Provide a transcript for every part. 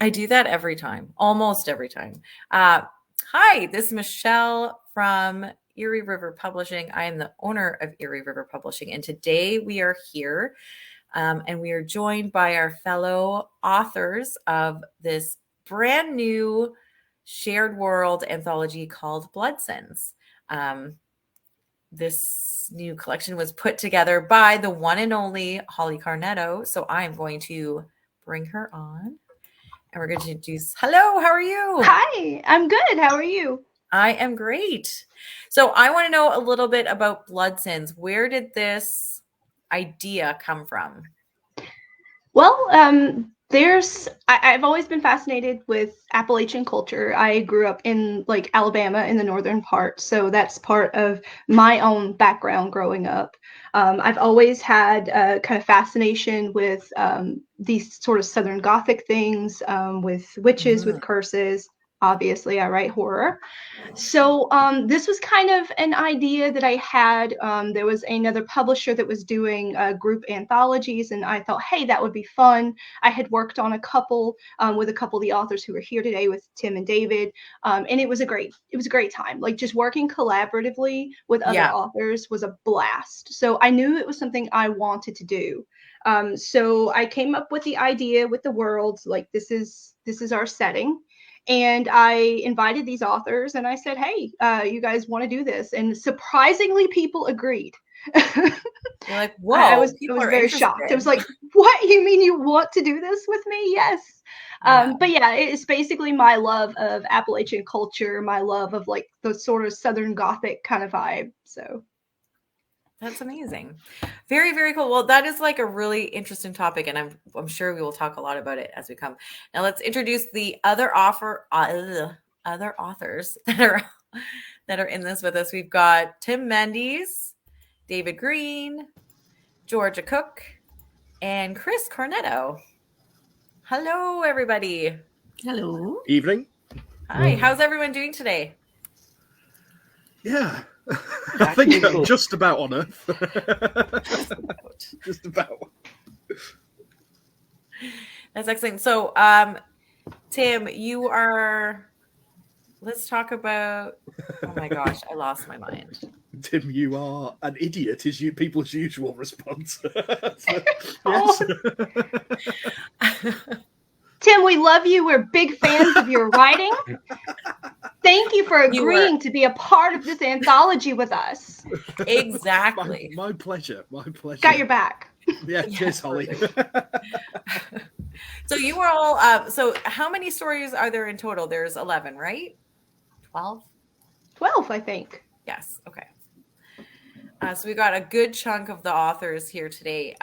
I do that every time, almost every time. Hi, this is Michelle from Erie River Publishing. I am the owner of Erie River Publishing, and today we are here and we are joined by our fellow authors of this brand new shared world anthology called Blood Sins. Um, this new collection was put together by the one and only Holley Cornetto. So I'm going to bring her on. And we're going to introduce. Hello, how are you? Hi, I'm good. How are you? I am great. So I want to know a little bit about Blood Sins. Where did this idea come from? Well, I've always been fascinated with Appalachian culture. I grew up in like Alabama in the northern part, so that's part of my own background growing up. I've always had a kind of fascination with these sort of Southern Gothic things, with witches, Mhm. with curses. Obviously, I write horror. So this was kind of an idea that I had. There was another publisher that was doing group anthologies, and I thought, hey, that would be fun. I had worked on a couple with a couple of the authors who are here today with Tim and David, and it was a great time. Like just working collaboratively with other Yeah. authors was a blast. So I knew it was something I wanted to do. So I came up with the idea with the world, like this is our setting, and I invited these authors and I said, hey, you guys want to do this? And surprisingly, people agreed. You're like, I whoa, was I people was are very shocked. I interested. was like, what? You mean you want to do this with me? Yes. Yeah, But yeah, it's basically my love of Appalachian culture, my love of like the sort of Southern Gothic kind of vibe. So that's amazing. Very, very cool. Well, that is like a really interesting topic, and I'm sure we will talk a lot about it as we come. Now, let's introduce the other authors that are in this with us. We've got Tim Mendees, David Green, Georgia Cook, and Chris Cornetto. Hello, everybody. Hello. Evening. Hi. How's everyone doing today? Yeah. I Back think to I'm you. just about on Earth. Just about. Just about. That's excellent. So, Tim, you are. Let's talk about. Oh my gosh, I lost my mind. Tim, you are an idiot, is people's usual response. So, oh, yes. Tim, we love you. We're big fans of your writing. Thank you for You were agreeing to be a part of this anthology with us. exactly. My pleasure. My pleasure. Got your back. Yeah, Yeah, cheers, Holly. perfect. So you were all. So how many stories are there in total? There's 11, right? 12. 12, I think. Yes. Okay. So we got a good chunk of the authors here today.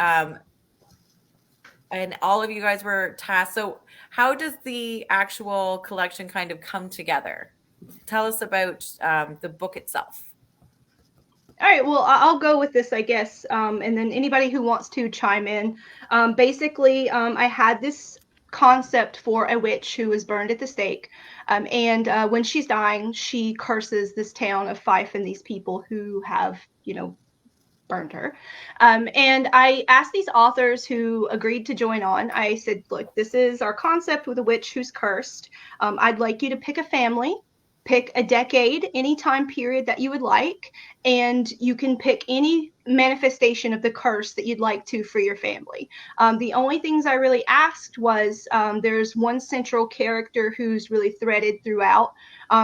And all of you guys were tasked. So how does the actual collection kind of come together? Tell us about the book itself. All right, well, I'll go with this, I guess, and then anybody who wants to chime in. Basically, I had this concept for a witch who was burned at the stake, and when she's dying, she curses this town of Fife and these people who have, burned her. And I asked these authors who agreed to join on. I said, look, this is our concept with a witch who's cursed. I'd like you to pick a family, pick a decade, any time period that you would like, and you can pick any manifestation of the curse that you'd like to for your family. The only things I really asked was there's one central character who's really threaded throughout,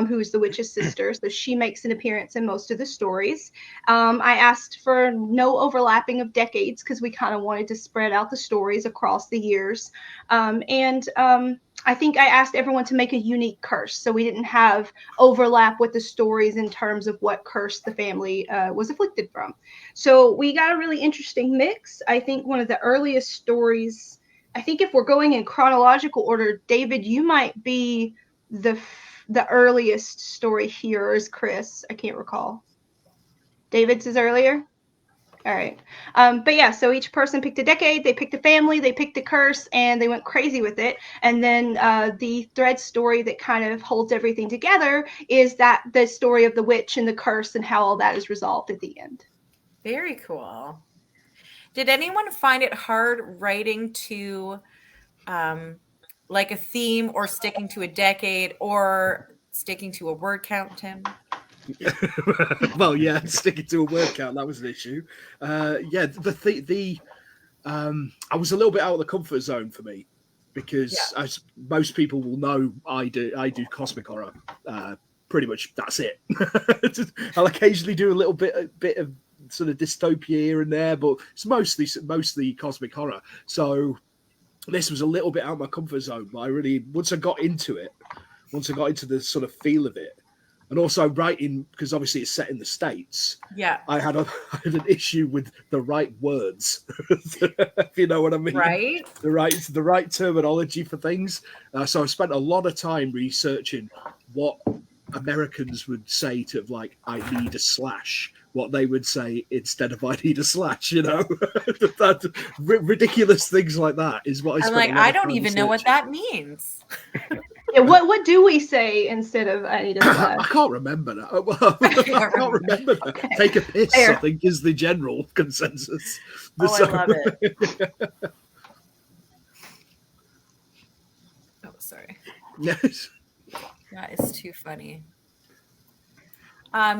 who's the witch's sister. So she makes an appearance in most of the stories. I asked for no overlapping of decades because we kind of wanted to spread out the stories across the years. And I think I asked everyone to make a unique curse, so we didn't have overlap with the stories in terms of what curse the family was afflicted from. So we got a really interesting mix. I think one of the earliest stories, I think if we're going in chronological order, David, you might be the earliest story here, or is Chris? I can't recall. David's is earlier. All right. But yeah, so each person picked a decade, they picked a family, they picked a curse, and they went crazy with it. And then the thread story that kind of holds everything together is that the story of the witch and the curse and how all that is resolved at the end. Very cool. Did anyone find it hard writing to like a theme or sticking to a decade or sticking to a word count, Tim? Well, yeah, sticking to a word count, that was an issue. I was a little bit out of the comfort zone for me because, as most people will know, I do cosmic horror. Pretty much that's it. I'll occasionally do a little bit of sort of dystopia here and there, but it's mostly cosmic horror. So this was a little bit out of my comfort zone, but once I got into the sort of feel of it, and also writing, because obviously it's set in the States. Yeah. I had an issue with the right words, if you know what I mean. Right. The right terminology for things. So I spent a lot of time researching what Americans would say to, like, I need a slash, what they would say instead of I need a slash, you know. Ridiculous things like that is what I spent. I'm like, I don't even know what that means. Yeah, what do we say instead of I need a slash? I can't remember that. Well, I can't remember that. Okay. Take a piss, fair. I think, is the general consensus. Oh, I love it. Oh, sorry. Yes. That is too funny.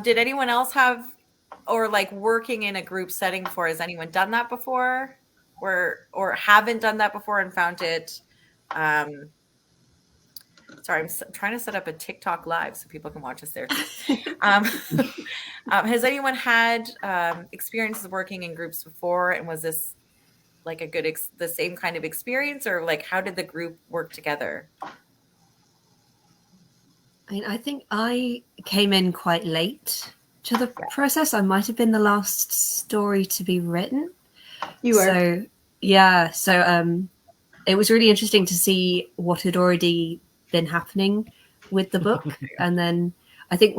Did anyone else have, or like working in a group setting before, has anyone done that before, or haven't done that before and found it? Sorry, I'm trying to set up a TikTok live so people can watch us there. Has anyone had experiences working in groups before, and was this like the same kind of experience, or like how did the group work together? I mean, I think I came in quite late to the process. I might have been the last story to be written. You were. So, yeah. So it was really interesting to see what had already been happening with the book. And then I think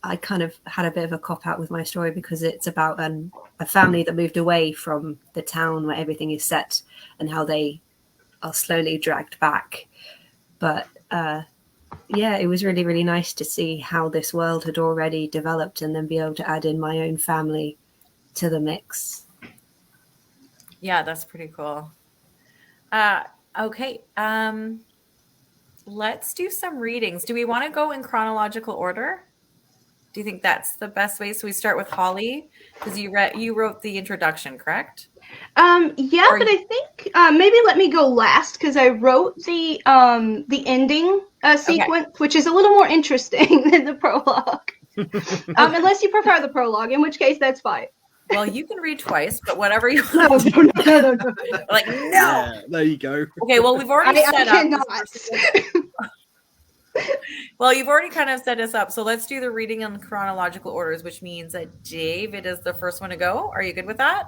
I kind of had a bit of a cop-out with my story because it's about a family that moved away from the town where everything is set and how they are slowly dragged back. But yeah, it was really, really nice to see how this world had already developed and then be able to add in my own family to the mix. Yeah, that's pretty cool. Okay. Let's do some readings. Do we want to go in chronological order? Do you think that's the best way? So we start with Holley, because you wrote the introduction, correct? Yeah, but I think maybe let me go last because I wrote the ending sequence, which is a little more interesting than the prologue. Unless you prefer the prologue, in which case that's fine. Well, you can read twice, but whatever you want. No. Like, no. Yeah, there you go. Okay, well, we've already set up. Cannot. Well, you've already kind of set us up. So let's do the reading in chronological orders, which means that David is the first one to go. Are you good with that?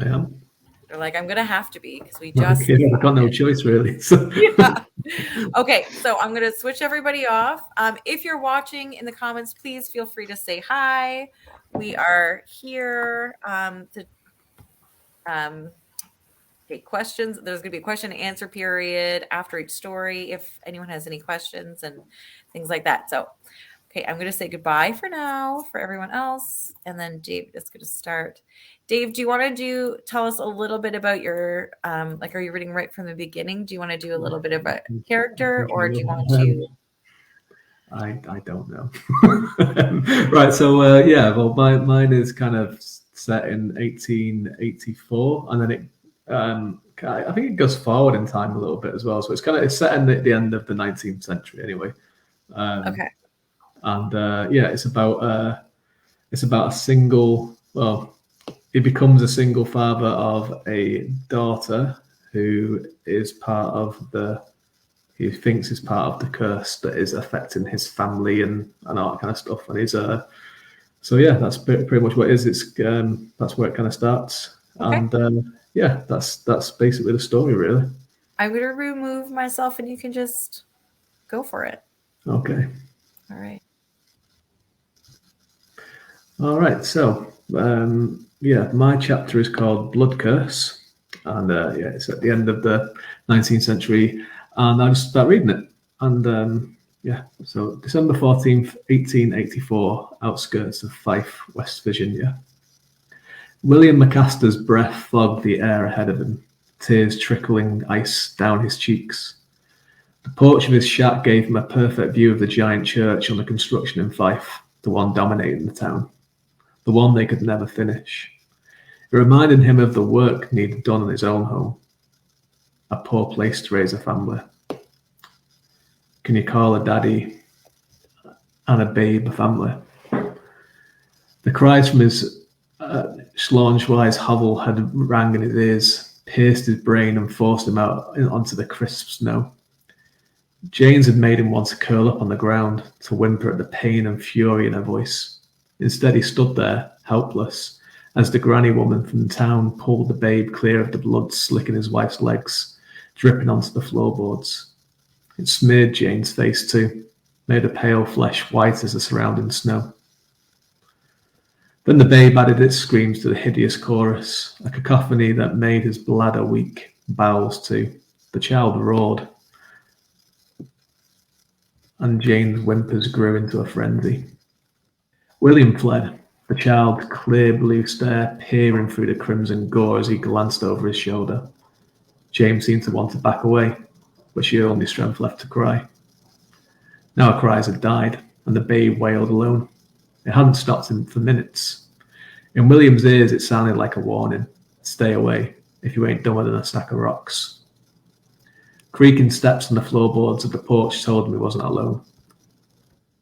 I am. They're like, I'm going to have to be because we just... Okay, I've got no choice, really. So. Yeah. Okay, so I'm going to switch everybody off. If you're watching in the comments, please feel free to say hi. We are here to take questions. There's going to be a question and answer period after each story if anyone has any questions and things like that. So, okay, I'm going to say goodbye for now for everyone else. And then Dave is going to start. Dave, do you want to tell us a little bit about your, are you reading right from the beginning? Do you want to do a little bit of a character, or do you want to? I don't know. Right. So, well, mine is kind of set in 1884, and then it, I think it goes forward in time a little bit as well. So it's set in the end of the 19th century anyway. Okay. And it's about a single, he becomes a single father of a daughter who is he thinks is part of the curse that is affecting his family and all that kind of stuff. And he's so yeah, that's pretty much what it is. It's that's where it kind of starts. Okay. And that's basically the story, really. I'm going to remove myself and you can just go for it. Okay. All right. All right. So, my chapter is called Blood Curse. And it's at the end of the 19th century. And I just start reading it. And so December 14th, 1884, outskirts of Fife, West Virginia. William McAster's breath fogged the air ahead of him, tears trickling ice down his cheeks. The porch of his shack gave him a perfect view of the giant church under construction in Fife, the one dominating the town, the one they could never finish. It reminded him of the work needed done in his own home, a poor place to raise a family. Can you call a daddy and a babe a family? The cries from his Schlaunch-wise hovel had rang in his ears, pierced his brain and forced him out onto the crisp snow. Jane's had made him want to curl up on the ground, to whimper at the pain and fury in her voice. Instead, he stood there, helpless, as the granny woman from the town pulled the babe clear of the blood slicking his wife's legs, dripping onto the floorboards. It smeared Jane's face too, made her pale flesh white as the surrounding snow. Then the babe added its screams to the hideous chorus, a cacophony that made his bladder weak, bowels too. The child roared, and Jane's whimpers grew into a frenzy. William fled, the child's clear blue stare peering through the crimson gore as he glanced over his shoulder. James seemed to want to back away, but she had only strength left to cry. Now her cries had died, and the babe wailed alone. It hadn't stopped him for minutes. In William's ears, it sounded like a warning. Stay away, if you ain't dumber than a sack of rocks. Creaking steps on the floorboards of the porch told him he wasn't alone.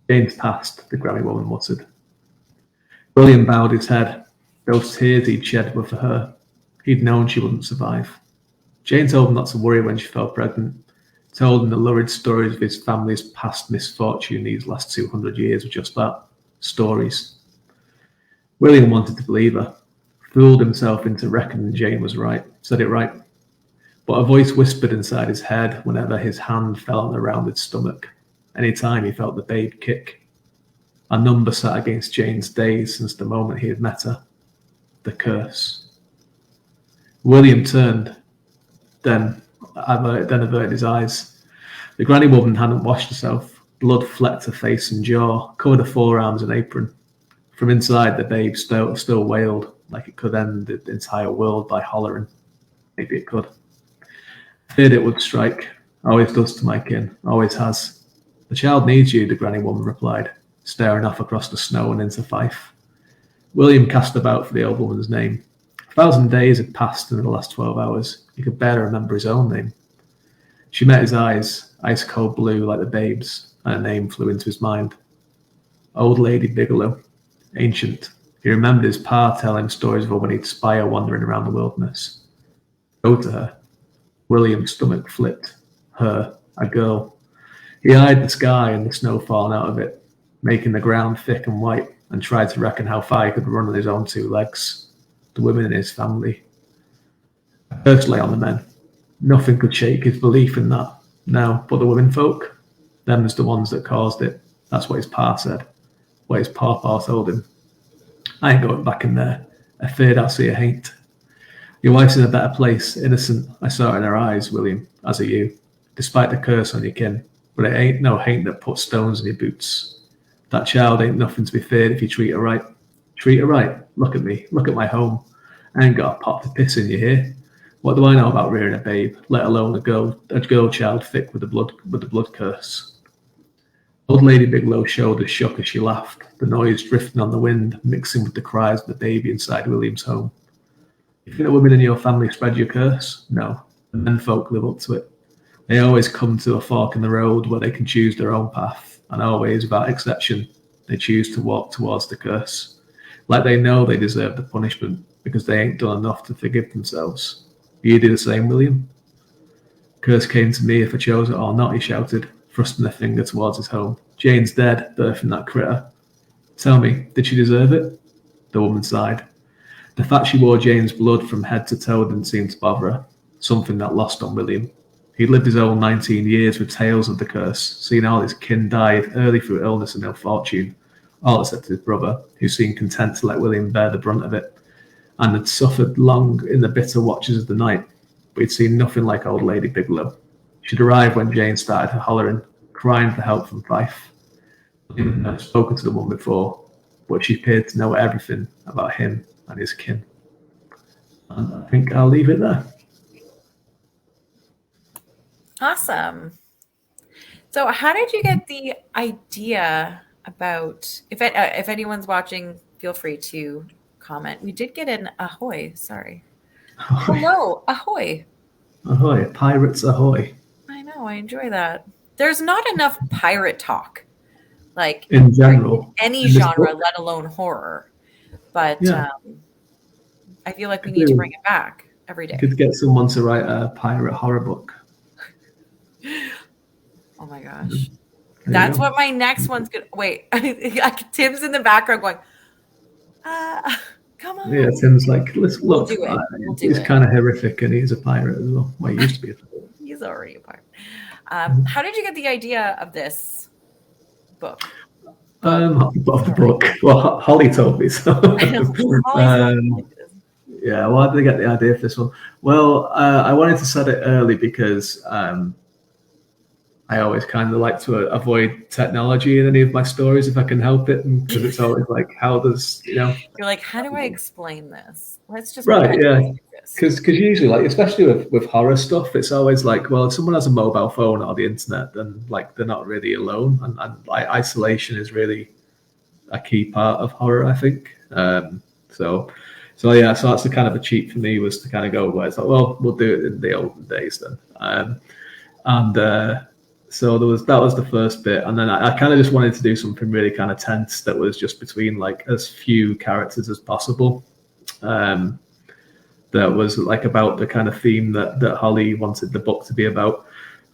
James passed, the granny woman muttered. William bowed his head. Those tears he'd shed were for her. He'd known she wouldn't survive. Jane told him not to worry when she fell pregnant, told him the lurid stories of his family's past misfortune these last 200 years were just that, stories. William wanted to believe her, fooled himself into reckoning Jane was right, said it right. But a voice whispered inside his head whenever his hand fell on the rounded stomach, any time he felt the babe kick. A number sat against Jane's days since the moment he had met her. The curse. William turned, then averted his eyes. The granny woman hadn't washed herself. Blood flecked her face and jaw, covered her forearms and apron. From inside, the babe still wailed, like it could end the entire world by hollering. Maybe it could. I feared it would strike. Always does to my kin. Always has. The child needs you, the granny woman replied, staring off across the snow and into Fife. William cast about for the old woman's name. 1,000 days had passed in the last 12 hours. He could barely remember his own name. She met his eyes, ice-cold blue like the babe's, and a name flew into his mind. Old Lady Bigelow. Ancient. He remembered his pa telling stories of her when he'd spy her wandering around the wilderness. Go to her. William's stomach flipped. Her. A girl. He eyed the sky and the snow falling out of it, making the ground thick and white, and tried to reckon how far he could run on his own two legs. The women in his family. A curse lay on the men. Nothing could shake his belief in that. No, but the women folk? Them's the ones that caused it. That's what his pa said. What his pawpaw told him. I ain't going back in there. I feared I'll see a haint. Your wife's in a better place, innocent. I saw it in her eyes, William, as are you, despite the curse on your kin. But it ain't no haint that puts stones in your boots. That child ain't nothing to be feared if you treat her right. Treat her right? Look at me. Look at my home. I ain't got a pot to piss in, you hear? What do I know about rearing a babe, let alone a girl child thick with the blood curse? Old Lady Bigelow's shoulders shook as she laughed, the noise drifting on the wind, mixing with the cries of the baby inside William's home. You think the women in your family spread your curse? No. The men folk live up to it. They always come to a fork in the road where they can choose their own path, and always, without exception, they choose to walk towards the curse. Like they know they deserve the punishment because they ain't done enough to forgive themselves. You do the same, William? Curse came to me if I chose it or not, he shouted, thrusting a finger towards his home. Jane's dead, birthing that critter. Tell me, did she deserve it? The woman sighed. The fact she wore Jane's blood from head to toe didn't seem to bother her, something that lost on William. He'd lived his own 19 years with tales of the curse, seen all his kin died early through illness and ill fortune, all except his brother, who seemed content to let William bear the brunt of it, and had suffered long in the bitter watches of the night, but he'd seen nothing like old Lady Bigelow. She'd arrived when Jane started hollering, crying for help from Fife. William had spoken to the woman before, but she appeared to know everything about him and his kin. And I think I'll leave it there. Awesome. So how did you get the idea about, if anyone's watching, feel free to comment. We did get an ahoy. Sorry. Hello, ahoy. Ahoy, pirates ahoy. I know, I enjoy that. There's not enough pirate talk, like In general. any in this genre, book. let alone horror. But Yeah. I feel like we need to bring it back every day. You could get someone to write a pirate horror book. Oh my gosh. There That's you go. what my next one's gonna wait. Tim's in the background going, come on. Yeah, Tim's like, let's We'll look. do it. We'll do he's it. kind of horrific and he's a pirate as well. Well, he used to be a pirate. He's already a pirate. How did you get the idea of this book? Of the book. Well, Holly told me so. Yeah, why did I get the idea for this one? Well, I wanted to set it early because I always kind of like to avoid technology in any of my stories if I can help it, because it's always like, how does you're like, how do I explain this? Let's just right, yeah. Because usually, like, especially with horror stuff, it's always like, well, if someone has a mobile phone or the internet, then like they're not really alone, and like isolation is really a key part of horror, I think. So yeah, so that's the kind of a cheat for me, was to kind of go where it's like, well, we'll do it in the olden days then. So that was the first bit, and then I kind of just wanted to do something really kind of tense that was just between like as few characters as possible. That was like about the kind of theme that Holley wanted the book to be about.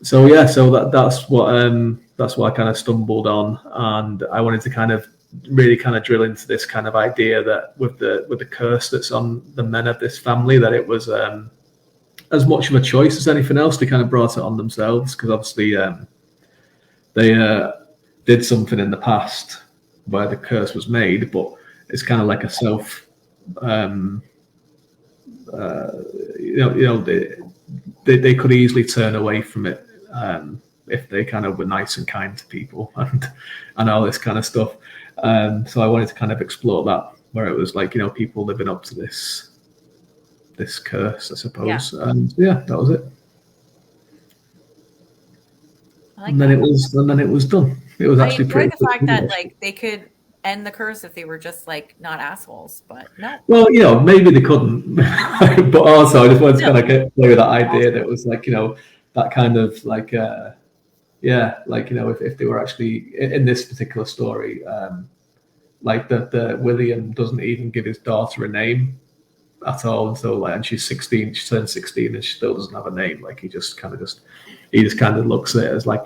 So yeah, so that's what I kind of stumbled on, and I wanted to kind of really kind of drill into this kind of idea that with the curse that's on the men of this family, that it was as much of a choice as anything else. They kind of brought it on themselves, because obviously they did something in the past where the curse was made, but it's kind of like a self they could easily turn away from it if they kind of were nice and kind to people and all this kind of stuff. So I wanted to kind of explore that, where it was like, people living up to this curse, I suppose. Yeah. And yeah, that was it. And then it was done. It was actually pretty. I enjoy the fact that actually. like they could end the curse if they were just like not assholes, but no. Well, maybe they couldn't, but also I just wanted to kind of get play with that idea that was like, that kind of like, if they were actually in this particular story, like the William doesn't even give his daughter a name at all until and she's 16. She turned 16 and she still doesn't have a name. Like he just kind of looks at it as like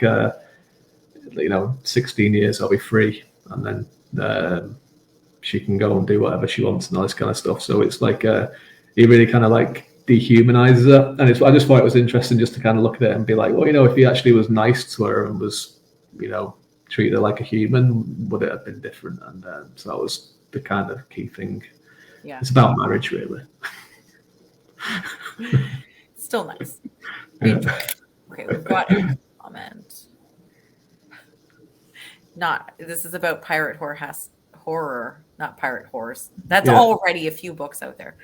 16 years I'll be free, and then she can go and do whatever she wants and all this kind of stuff. So it's like he really kind of like dehumanizes it, and I just thought it was interesting just to kind of look at it and be like, well, if he actually was nice to her and was treated her like a human, would it have been different? And so that was the kind of key thing. Yeah, it's about marriage, really. Still nice. Yeah. Okay, we've got a comment. This is about pirate horror, not pirate horse. That's already a few books out there.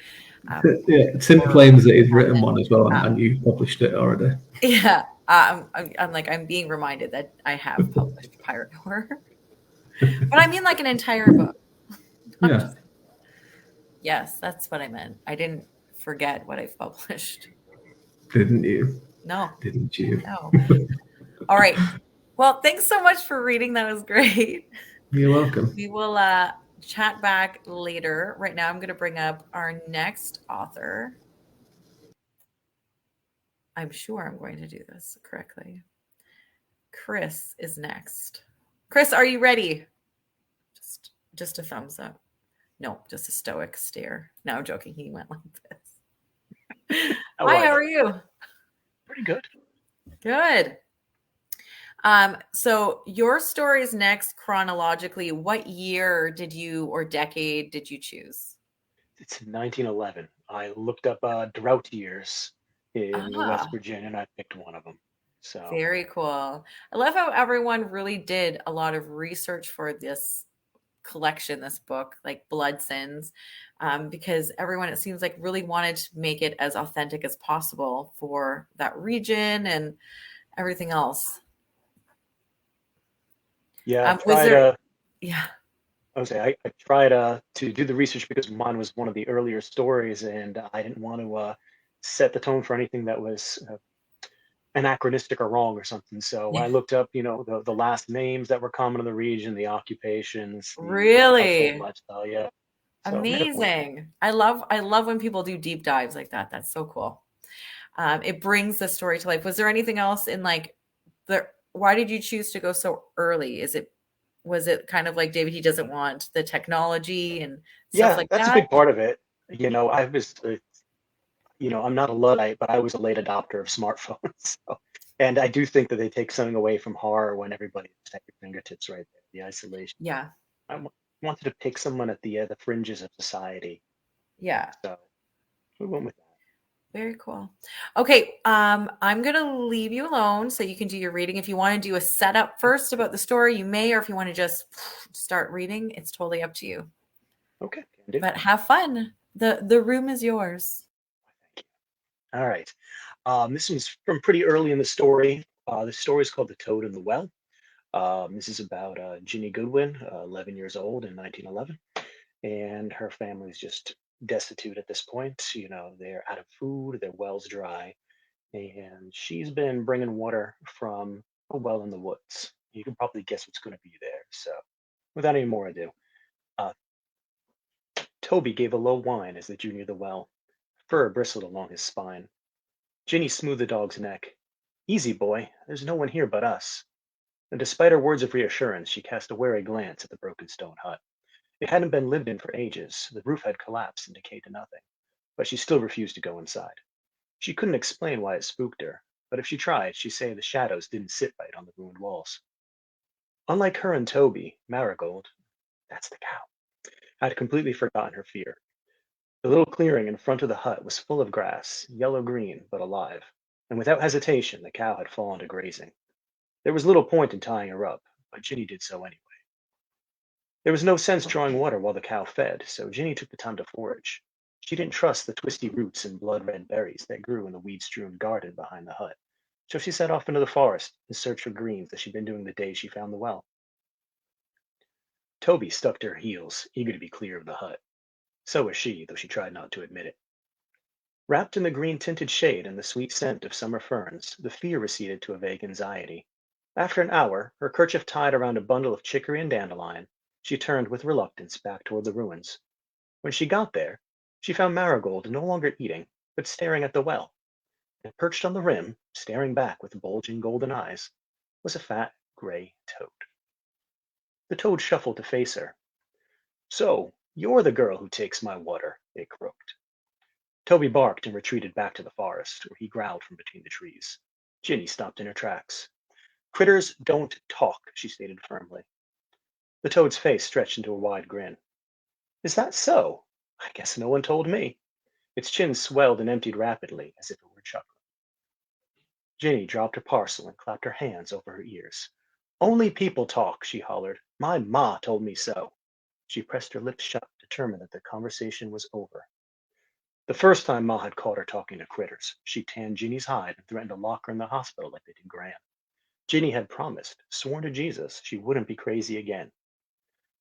Tim claims that he's written one as well, and you published it already. Yeah, I'm being reminded that I have published pirate horror, but I mean like an entire book. Yeah. Yes, that's what I meant. I didn't forget what I've published. Didn't you? No. Didn't you? No. All right. Well, thanks so much for reading. That was great. You're welcome. We will chat back later. Right now, I'm going to bring up our next author. I'm sure I'm going to do this correctly. Chris is next. Chris, are you ready? Just a thumbs up. No, just a stoic stare. No, I'm joking. He went like this. Hi, how are you? Pretty good. Good. So your story is next chronologically. What year or decade did you choose? It's 1911. I looked up drought years in West Virginia, and I picked one of them. So very cool. I love how everyone really did a lot of research for this collection, this book, like Blood Sins, because everyone, it seems like, really wanted to make it as authentic as possible for that region and everything else. Yeah, I Was tried. there? Yeah. I would say I tried to do the research because mine was one of the earlier stories, and I didn't want to set the tone for anything that was anachronistic or wrong or something. So I Yeah. looked up, the last names that were common in the region, the occupations, the household Really lifestyle. Yeah. So made a point. amazing. I love when people do deep dives like that. That's so cool. It brings the story to life. Was there anything else in like the? Why did you choose to go so early? Was it kind of like David? He doesn't want the technology and stuff Yeah, like that's a that. big part of it. I was, I'm not a Luddite, but I was a late adopter of smartphones. So, and I do think that they take something away from horror when everybody's at your fingertips right there, the isolation. Yeah. Wanted to pick someone at the fringes of society. Yeah. So we went with that. Very cool. Okay, I'm gonna leave you alone so you can do your reading. If you want to do a setup first about the story, you may, or if you want to just start reading, it's totally up to you. Okay, can do. But have fun. The room is yours. All right. This one's from pretty early in the story. The story is called The Toad in the Well. This is about Ginny Goodwin, 11 years old in 1911, and her family is just destitute at this point. They're out of food, their well's dry, and she's been bringing water from a well in the woods. You can probably guess what's going to be there. So, without any more ado, uh, Toby gave a low whine as they drew near the well. Fur bristled along his spine. Ginny smoothed the dog's neck. Easy, boy. There's no one here but us. And despite her words of reassurance, she cast a wary glance at the broken stone hut. It hadn't been lived in for ages. The roof had collapsed and decayed to nothing. But she still refused to go inside. She couldn't explain why it spooked her, but if she tried, she'd say the shadows didn't sit right on the ruined walls. Unlike her and Toby, Marigold, that's the cow, had completely forgotten her fear. The little clearing in front of the hut was full of grass, yellow-green but alive, and without hesitation the cow had fallen to grazing. There was little point in tying her up, but Ginny did so anyway. There was no sense drawing water while the cow fed, so Ginny took the time to forage. She didn't trust the twisty roots and blood-red berries that grew in the weed-strewn garden behind the hut, so she set off into the forest in search for greens as she'd been doing the day she found the well. Toby stuck to her heels, eager to be clear of the hut. So was she, though she tried not to admit it. Wrapped in the green-tinted shade and the sweet scent of summer ferns, the fear receded to a vague anxiety. After an hour, her kerchief tied around a bundle of chicory and dandelion, she turned with reluctance back toward the ruins. When she got there, she found Marigold no longer eating, but staring at the well. And perched on the rim, staring back with bulging golden eyes, was a fat, gray toad. The toad shuffled to face her. So, you're the girl who takes my water, it croaked. Toby barked and retreated back to the forest, where he growled from between the trees. Ginny stopped in her tracks. Critters don't talk, she stated firmly. The toad's face stretched into a wide grin. Is that so? I guess no one told me. Its chin swelled and emptied rapidly, as if it were chuckling. Ginny dropped her parcel and clapped her hands over her ears. Only people talk, she hollered. My ma told me so. She pressed her lips shut, determined that the conversation was over. The first time Ma had caught her talking to critters, she tanned Ginny's hide and threatened to lock her in the hospital like they did Gran. Ginny had promised, sworn to Jesus, she wouldn't be crazy again.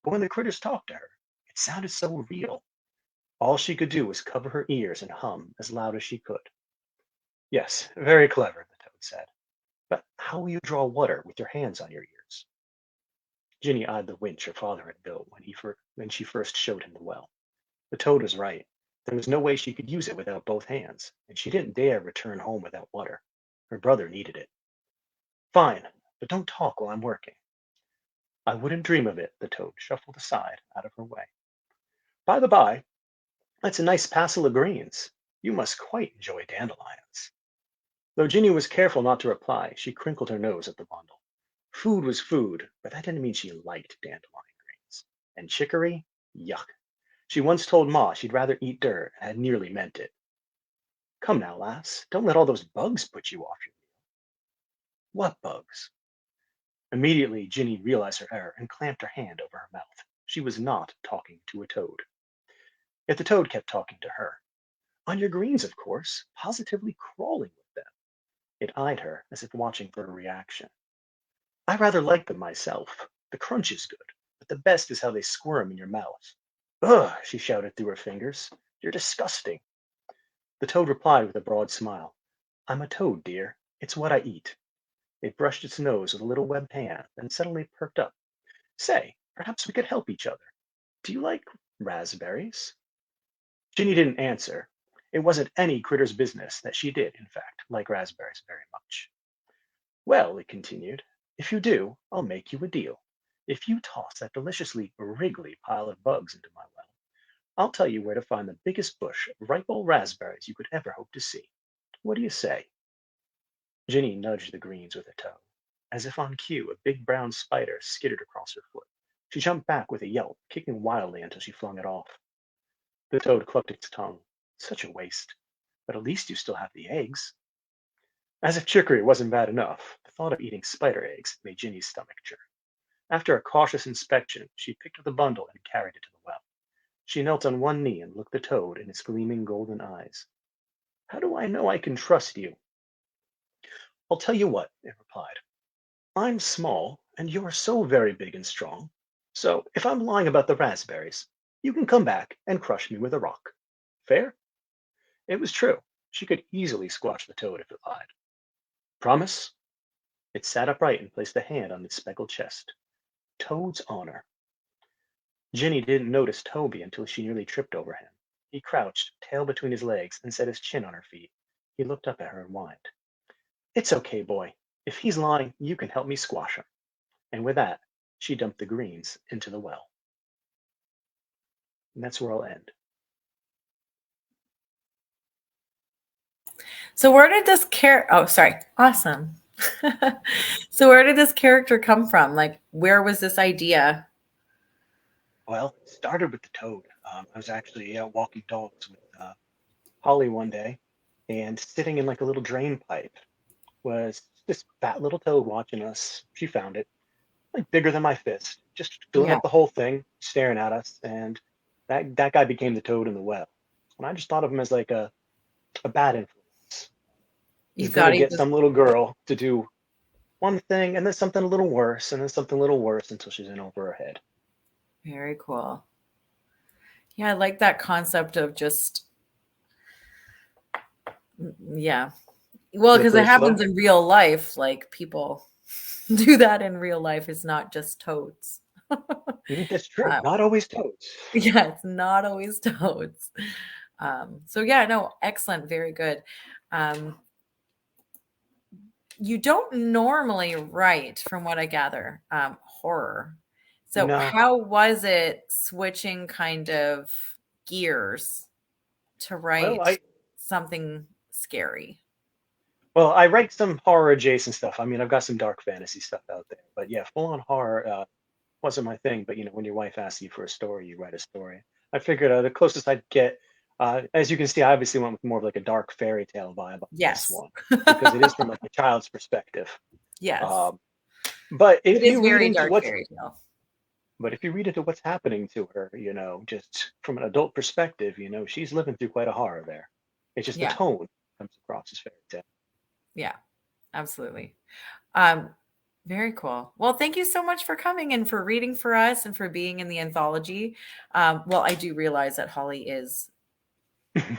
But when the critters talked to her, it sounded so real. All she could do was cover her ears and hum as loud as she could. Yes, very clever, the toad said. But how will you draw water with your hands on your ears? Ginny eyed the winch her father had built when she first showed him the well. The toad was right. There was no way she could use it without both hands, and she didn't dare return home without water. Her brother needed it. Fine, but don't talk while I'm working. I wouldn't dream of it, the toad shuffled aside, out of her way. By the by, that's a nice passel of greens. You must quite enjoy dandelions. Though Ginny was careful not to reply, she crinkled her nose at the bundle. Food was food, but that didn't mean she liked dandelion greens. And chicory? Yuck. She once told Ma she'd rather eat dirt and had nearly meant it. Come now, lass, don't let all those bugs put you off your meal. What bugs? Immediately, Ginny realized her error and clamped her hand over her mouth. She was not talking to a toad. Yet the toad kept talking to her. On your greens, of course, positively crawling with them. It eyed her as if watching for a reaction. I rather like them myself. The crunch is good, but the best is how they squirm in your mouth. Ugh, she shouted through her fingers. You're disgusting. The toad replied with a broad smile. I'm a toad, dear. It's what I eat. It brushed its nose with a little webbed hand, then suddenly perked up. Say, perhaps we could help each other. Do you like raspberries? Ginny didn't answer. It wasn't any critter's business that she did, in fact, like raspberries very much. Well, it continued, if you do, I'll make you a deal. If you toss that deliciously wriggly pile of bugs into my well, I'll tell you where to find the biggest bush of ripe old raspberries you could ever hope to see. What do you say? Ginny nudged the greens with her toe. As if on cue, a big brown spider skittered across her foot. She jumped back with a yelp, kicking wildly until she flung it off. The toad clucked its tongue. Such a waste. But at least you still have the eggs. As if trickery wasn't bad enough, the thought of eating spider eggs made Ginny's stomach jerk. After a cautious inspection, she picked up the bundle and carried it to the well. She knelt on one knee and looked the toad in its gleaming golden eyes. How do I know I can trust you? I'll tell you what, it replied. I'm small, and you're so very big and strong. So if I'm lying about the raspberries, you can come back and crush me with a rock. Fair? It was true. She could easily squash the toad if it lied. Promise? It sat upright and placed a hand on its speckled chest. Toad's honor. Ginny didn't notice Toby until she nearly tripped over him. He crouched, tail between his legs, and set his chin on her feet. He looked up at her and whined. It's okay, boy. If he's lying, you can help me squash him. And with that, she dumped the greens into the well. And that's where I'll end. So where did this awesome. So where did this character come from? Like, where was this idea? Well, it started with the toad. I was actually walking dogs with Holley one day, and sitting in like a little drain pipe was this fat little toad watching us. She found it, like bigger than my fist, just filling up the whole thing, staring at us. And that guy became the toad in the well. And I just thought of him as like a bad influence. He's going to get some little girl to do one thing, and then something a little worse, and then something a little worse until she's in over her head. Very cool. Yeah, I like that concept of just, yeah. Well, because it happens in real life. Like, people do that in real life. It's not just toads. That's true. Not always toads. Yeah, it's not always toads. So yeah, no, excellent. Very good. You don't normally write, from what I gather, horror. So how was it switching kind of gears to write something scary? Well, I write some horror adjacent stuff. I mean, I've got some dark fantasy stuff out there, but yeah, full on horror wasn't my thing. But when your wife asks you for a story, you write a story. I figured the closest I'd get, as you can see, I obviously went with more of like a dark fairy tale vibe on this one, because it is from like a child's perspective. Yes. But if you read into what's fairy tale. But if you read into what's happening to her, just from an adult perspective, she's living through quite a horror there. It's just the tone comes across as fairy tale. Yeah, absolutely. Very cool. Well, thank you so much for coming and for reading for us and for being in the anthology. Well, I do realize that Holley is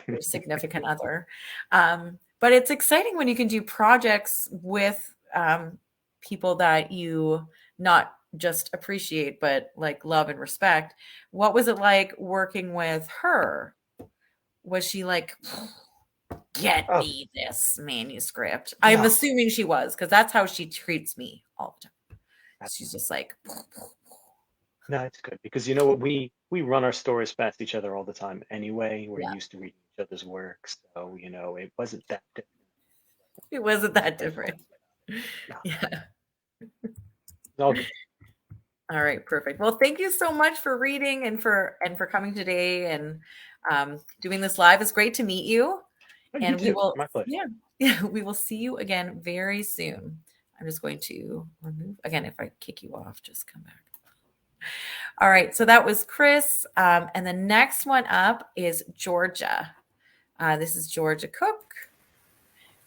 your significant other. But it's exciting when you can do projects with people that you not just appreciate, but like love and respect. What was it like working with her? Was she like, get me this manuscript? I'm assuming she was, because that's how she treats me all the time. She's just like, no, it's good, because we run our stories past each other all the time anyway. We're used to reading each other's work, so it wasn't that different. It wasn't that different. No. Yeah. All good. All right, perfect. Well, thank you so much for reading and for coming today and doing this live. It's great to meet you. And we will, my pleasure. Yeah, we will see you again very soon. I'm just going to remove again. If I kick you off, just come back. All right. So that was Chris. And the next one up is Georgia. This is Georgia Cook.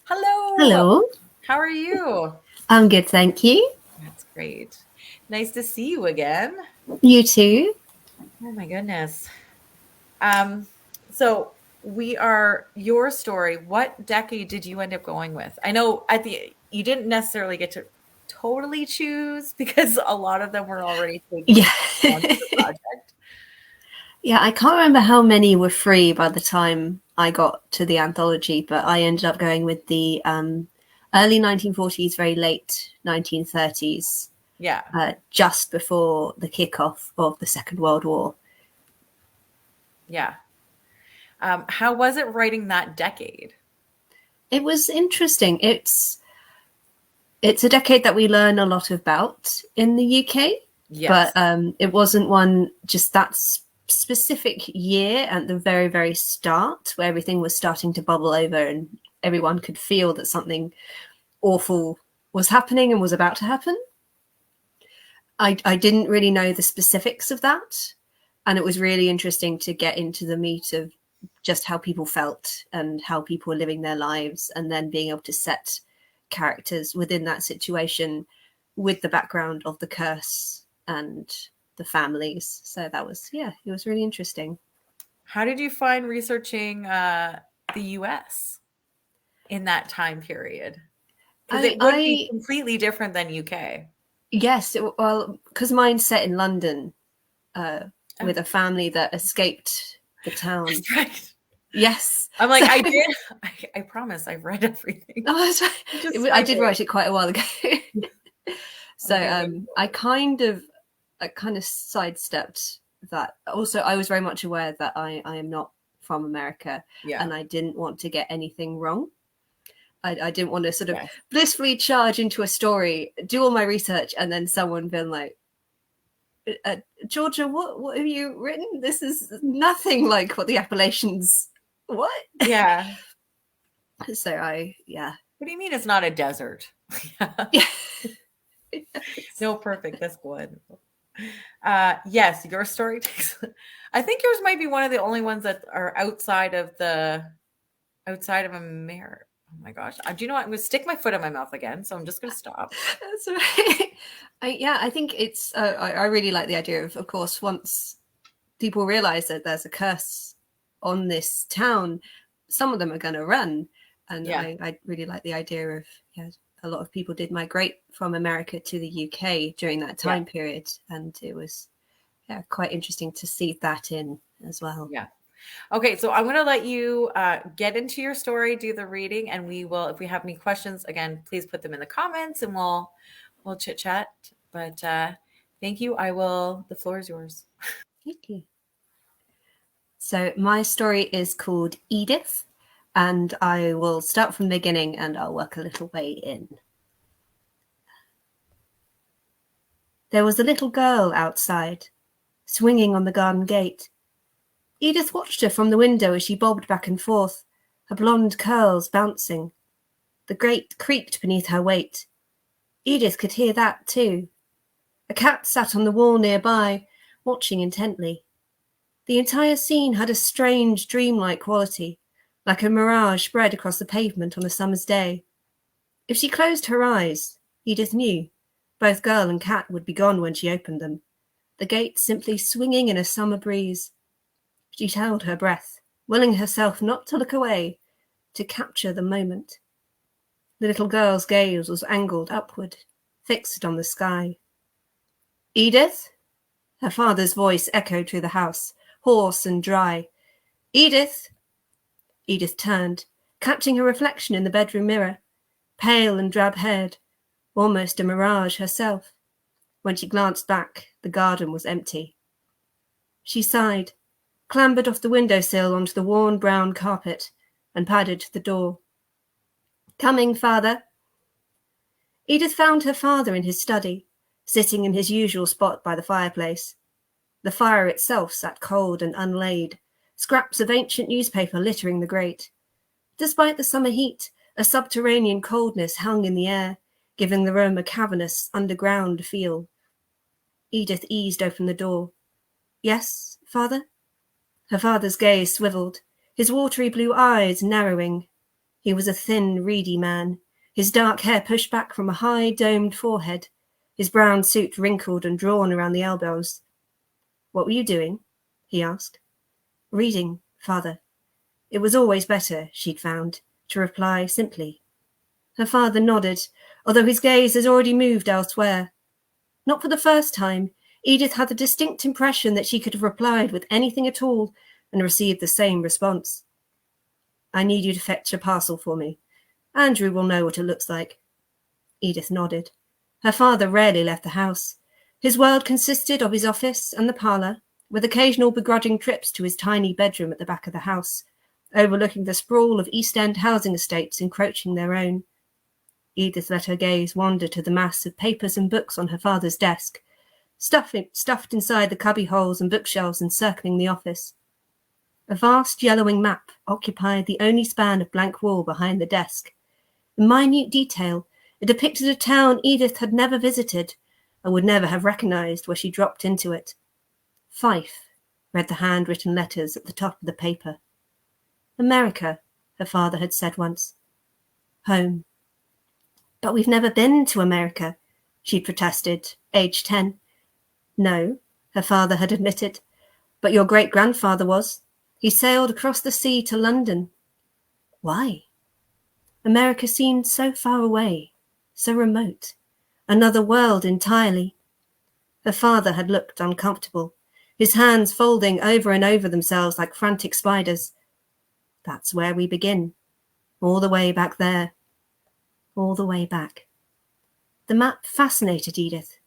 Hello. Hello. How are you? I'm good, thank you. That's great. Nice to see you again. You too. Oh my goodness. So your story. What decade did you end up going with? I know you didn't necessarily get to totally choose because a lot of them were already taken Yeah. onto the project. Yeah, I can't remember how many were free by the time I got to the anthology, but I ended up going with the early 1940s, very late 1930s, Yeah. just before the kickoff of the Second World War. Yeah. How was it writing that decade? It was interesting. It's a decade that we learn a lot about in the UK, Yes. but it wasn't one just that specific year at the very, very start where everything was starting to bubble over and everyone could feel that something awful was happening and was about to happen. I didn't really know the specifics of that. And it was really interesting to get into the meat of just how people felt and how people were living their lives, and then being able to set characters within that situation with the background of the curse and the families. So that was, it was really interesting. How did you find researching the US in that time period? Because it would be completely different than UK. Yes, well, because mine's set in London with a family that escaped the town. That's right. Yes. I'm like, I did. I promise I've read everything. Oh, that's right. I did write it quite a while ago. So I kind of sidestepped that. Also, I was very much aware that I am not from America, and I didn't want to get anything wrong. I didn't want to sort of blissfully charge into a story, do all my research, and then someone been like, Georgia, what have you written? This is nothing like what the Appalachians. What? Yeah. So What do you mean it's not a desert? Yeah. No, perfect. That's good. Yes, your story takes. I think yours might be one of the only ones that are outside of America. Oh my gosh. Do you know what? I'm going to stick my foot in my mouth again. So I'm just going to stop. That's right. I think it's, I really like the idea of course, once people realize that there's a curse on this town, some of them are going to run. And I really like the idea of, a lot of people did migrate from America to the UK during that time period. And it was quite interesting to see that in as well. Yeah. Okay, so I'm going to let you get into your story, do the reading, and we will, if we have any questions, again, please put them in the comments and we'll chit chat. But thank you. The floor is yours. Thank you. So my story is called Edith, and I will start from the beginning and I'll work a little way in. There was a little girl outside, swinging on the garden gate. Edith watched her from the window as she bobbed back and forth, her blonde curls bouncing. The grate creaked beneath her weight. Edith could hear that too. A cat sat on the wall nearby, watching intently. The entire scene had a strange, dreamlike quality, like a mirage spread across the pavement on a summer's day. If she closed her eyes, Edith knew both girl and cat would be gone when she opened them, the gate simply swinging in a summer breeze. She held her breath, willing herself not to look away, to capture the moment. The little girl's gaze was angled upward, fixed on the sky. Edith? Her father's voice echoed through the house, hoarse and dry. Edith! Edith turned, catching her reflection in the bedroom mirror, pale and drab-haired, almost a mirage herself. When she glanced back, the garden was empty. She sighed, clambered off the windowsill onto the worn brown carpet, and padded to the door. Coming, father. Edith found her father in his study, sitting in his usual spot by the fireplace. The fire itself sat cold and unlaid, scraps of ancient newspaper littering the grate. Despite the summer heat, a subterranean coldness hung in the air, giving the room a cavernous, underground feel. Edith eased open the door. Yes, father? Her father's gaze swiveled, his watery blue eyes narrowing. He was a thin, reedy man, his dark hair pushed back from a high, domed forehead, his brown suit wrinkled and drawn around the elbows. "What were you doing?" he asked. "Reading, father." It was always better, she'd found, to reply simply. Her father nodded, although his gaze had already moved elsewhere. Not for the first time, Edith had the distinct impression that she could have replied with anything at all and received the same response. "I need you to fetch a parcel for me. Andrew will know what it looks like." Edith nodded. Her father rarely left the house. His world consisted of his office and the parlour, with occasional begrudging trips to his tiny bedroom at the back of the house, overlooking the sprawl of East End housing estates encroaching their own. Edith let her gaze wander to the mass of papers and books on her father's desk, stuffed inside the cubbyholes and bookshelves encircling the office. A vast yellowing map occupied the only span of blank wall behind the desk. In minute detail, it depicted a town Edith had never visited and would never have recognised where she dropped into it. "Fife," read the handwritten letters at the top of the paper. "America," her father had said once. "Home." "But we've never been to America," she'd protested, aged 10. "No," her father had admitted, "but your great-grandfather was. He sailed across the sea to London." Why? America seemed so far away, so remote, another world entirely. Her father had looked uncomfortable, his hands folding over and over themselves like frantic spiders. "That's where we begin. All the way back there. All the way back." The map fascinated Edith.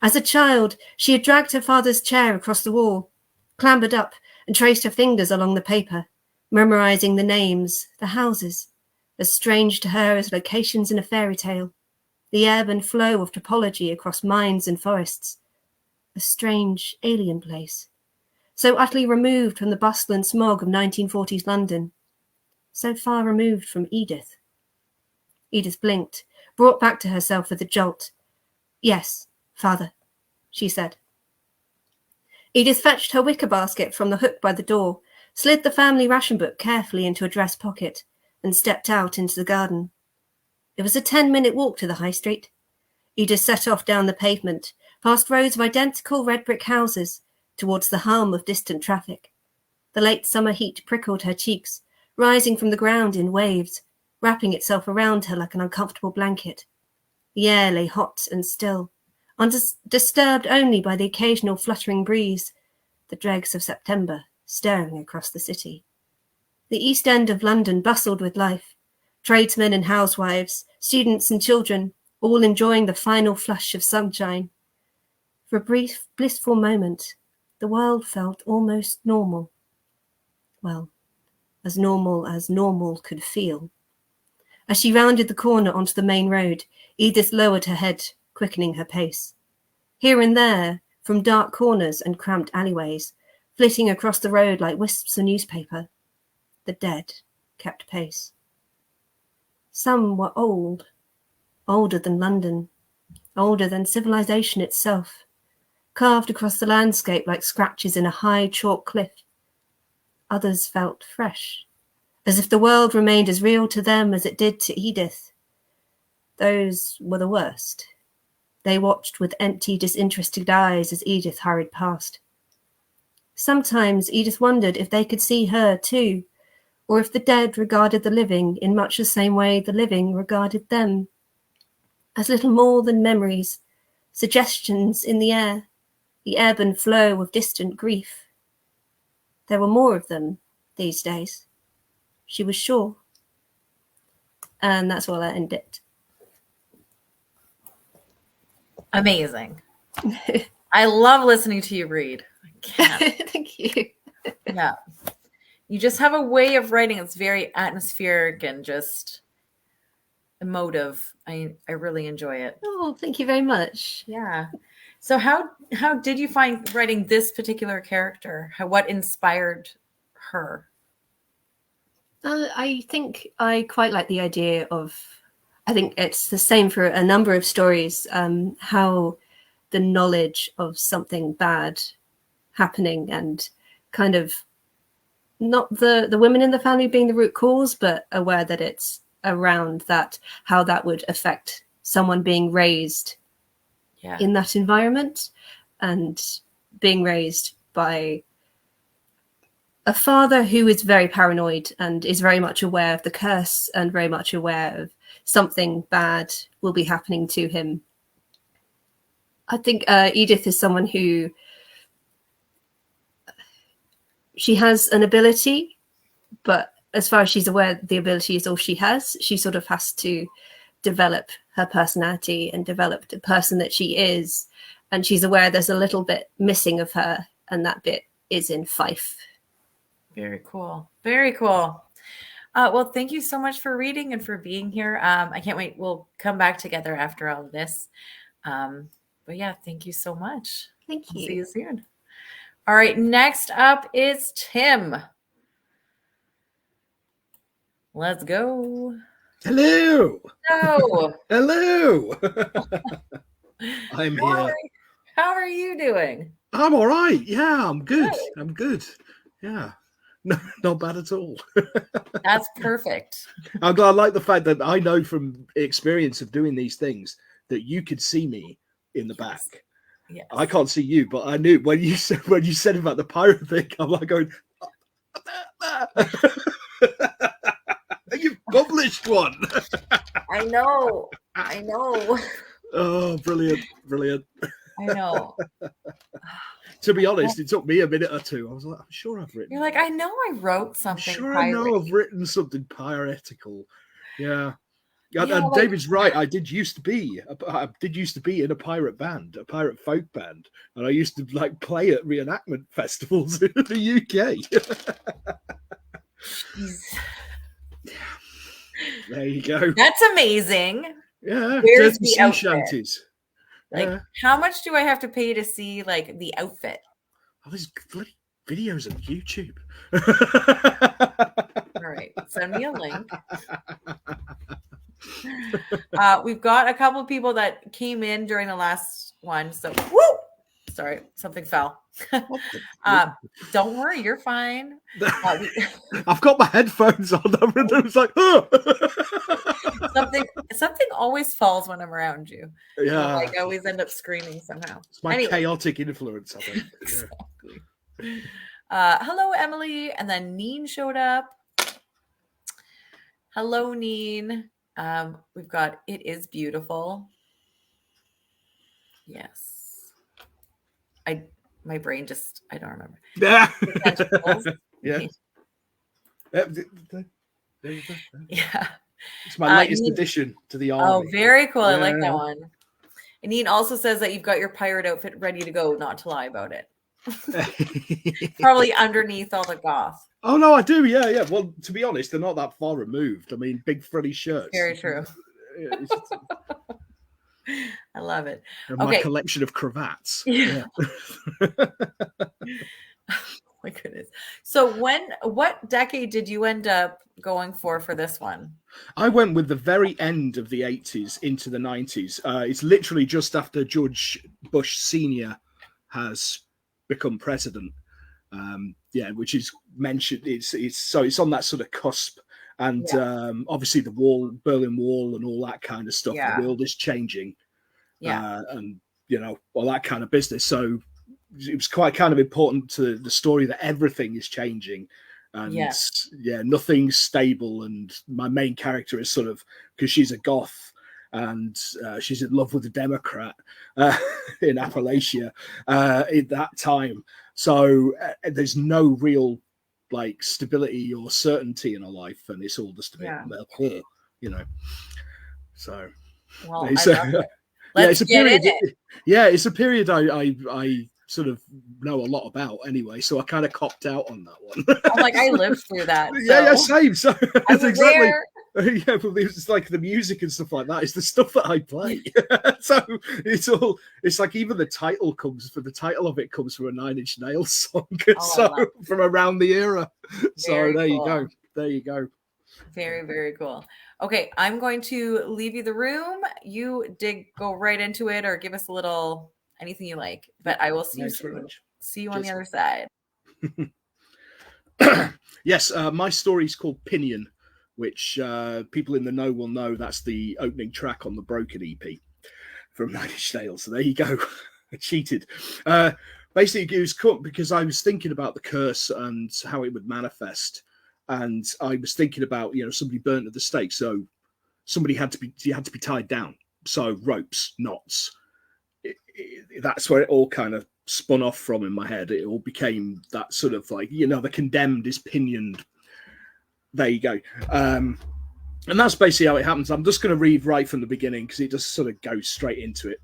As a child, she had dragged her father's chair across the wall, clambered up and traced her fingers along the paper, memorizing the names, the houses, as strange to her as locations in a fairy tale, the ebb and flow of topology across mines and forests. A strange, alien place, so utterly removed from the bustle and smog of 1940s London, so far removed from Edith. Edith blinked, brought back to herself with a jolt. "Yes, father," she said. Edith fetched her wicker basket from the hook by the door, slid the family ration book carefully into a dress pocket, and stepped out into the garden. It was a 10-minute walk to the high street. Edith set off down the pavement, past rows of identical red brick houses, towards the hum of distant traffic. The late summer heat prickled her cheeks, rising from the ground in waves, wrapping itself around her like an uncomfortable blanket. The air lay hot and still, disturbed only by the occasional fluttering breeze, the dregs of September stirring across the city. The East End of London bustled with life, tradesmen and housewives, students and children, all enjoying the final flush of sunshine. For a brief, blissful moment, the world felt almost normal. Well, as normal could feel. As she rounded the corner onto the main road, Edith lowered her head, quickening her pace. Here and there, from dark corners and cramped alleyways, flitting across the road like wisps of newspaper, the dead kept pace. Some were old, older than London, older than civilization itself, carved across the landscape like scratches in a high chalk cliff. Others felt fresh, as if the world remained as real to them as it did to Edith. Those were the worst. They watched with empty, disinterested eyes as Edith hurried past. Sometimes Edith wondered if they could see her too, or if the dead regarded the living in much the same way the living regarded them, as little more than memories, suggestions in the air, the ebb and flow of distant grief. There were more of them these days, she was sure. And that's all I ended. Amazing. I love listening to you read. I can't. Thank you. Yeah. You just have a way of writing. It's very atmospheric and just emotive. I really enjoy it. Oh, thank you very much. Yeah. So how did you find writing this particular character? What inspired her? I think I quite like the idea of, I think it's the same for a number of stories, how the knowledge of something bad happening and kind of not the women in the family being the root cause, but aware that it's around that, how that would affect someone being raised in that environment, and being raised by a father who is very paranoid and is very much aware of the curse and very much aware of something bad will be happening to him. I think Edith is someone who, she has an ability, but as far as she's aware, the ability is all she has. She sort of has to develop her personality and develop the person that she is. And she's aware there's a little bit missing of her, and that bit is in Fife. Very cool. Very cool. Well, thank you so much for reading and for being here. I can't wait. We'll come back together after all of this. But yeah, thank you so much. Thank you. I'll see you soon. All right. Next up is Tim. Let's go. Hello. No. Hello. I'm here. How are you doing? I'm all right. Yeah, I'm good. I'm good. Yeah. No, not bad at all. That's perfect. I'm glad. I like the fact that I know from experience of doing these things that you could see me in the back. Yes. I can't see you, but I knew when you said about the pirate thing, I'm like going, you've published one. I know. Oh, brilliant. I know. To be honest, it took me a minute or two. I was like, I'm sure I've written. You're like, I know I wrote something. I'm sure I know I've written something piratical. Yeah. And like, David's right. I did used to be in a pirate band, a pirate folk band, and I used to like play at reenactment festivals in the UK. There you go. That's amazing. Yeah. Where's Dirty the sea outfit? shanties. Like, Yeah. how much do I have to pay to see like the outfit? Oh, there's bloody videos on YouTube. All right, send me a link. We've got a couple of people that came in during the last one. So, woo! Sorry, something fell. Don't worry, you're fine. I've got my headphones on. And I was like, oh. something always falls when I'm around you. Yeah, Like I always end up screaming somehow. It's my chaotic influence, I think. Exactly. Hello, Emily, and then Neen showed up. Hello, Neen. We've got It Is Beautiful. Yes. My brain just, I don't remember. Yeah. Yeah. Yeah. It's my latest addition to the army. Oh, very cool. I like that one. And Neen also says that you've got your pirate outfit ready to go, not to lie about it. Probably underneath all the goth. Oh, no, I do. Yeah. Well, to be honest, they're not that far removed. I mean, big frilly shirts. Very true. I love it. And my collection of cravats. Yeah. My goodness. So what decade did you end up going for this one? I went with the very end of the 80s into the 90s. It's literally just after George Bush Sr. has become president. Which is mentioned. It's on that sort of cusp. And obviously the Berlin Wall and all that kind of stuff. Yeah. The world is changing. Yeah. And, all that kind of business. So it was quite kind of important to the story that everything is changing. And nothing's stable. And my main character is sort of, because she's a goth and she's in love with a Democrat in Appalachia at that time. So there's no real like stability or certainty in her life, and it's all just a bit, So, well, it's, it's a period. It's a period I sort of know a lot about anyway. So I kind of copped out on that one. I'm like, I lived through that. Same. So that's exactly. Yeah, but it's like the music and stuff like that is the stuff that I play. So it's like even the title of it comes from a Nine Inch Nails song. From around the era. So there you go. Very, very cool. Okay, I'm going to leave you the room. You go right into it or give us a little anything you like. But I will see you soon. See you on the other side. Yes, my story is called Pinion, which people in the know will know that's the opening track on the Broken EP. from Nine Inch Nails. So there you go. I cheated. Basically, it was cut because I was thinking about the curse and how it would manifest. And I was thinking about, somebody burnt at the stake. So somebody had to be tied down. So ropes, knots. That's where it all kind of spun off from in my head. It all became that sort of like, the condemned is pinioned. There you go. And that's basically how it happens. I'm just going to read right from the beginning because it just sort of goes straight into it.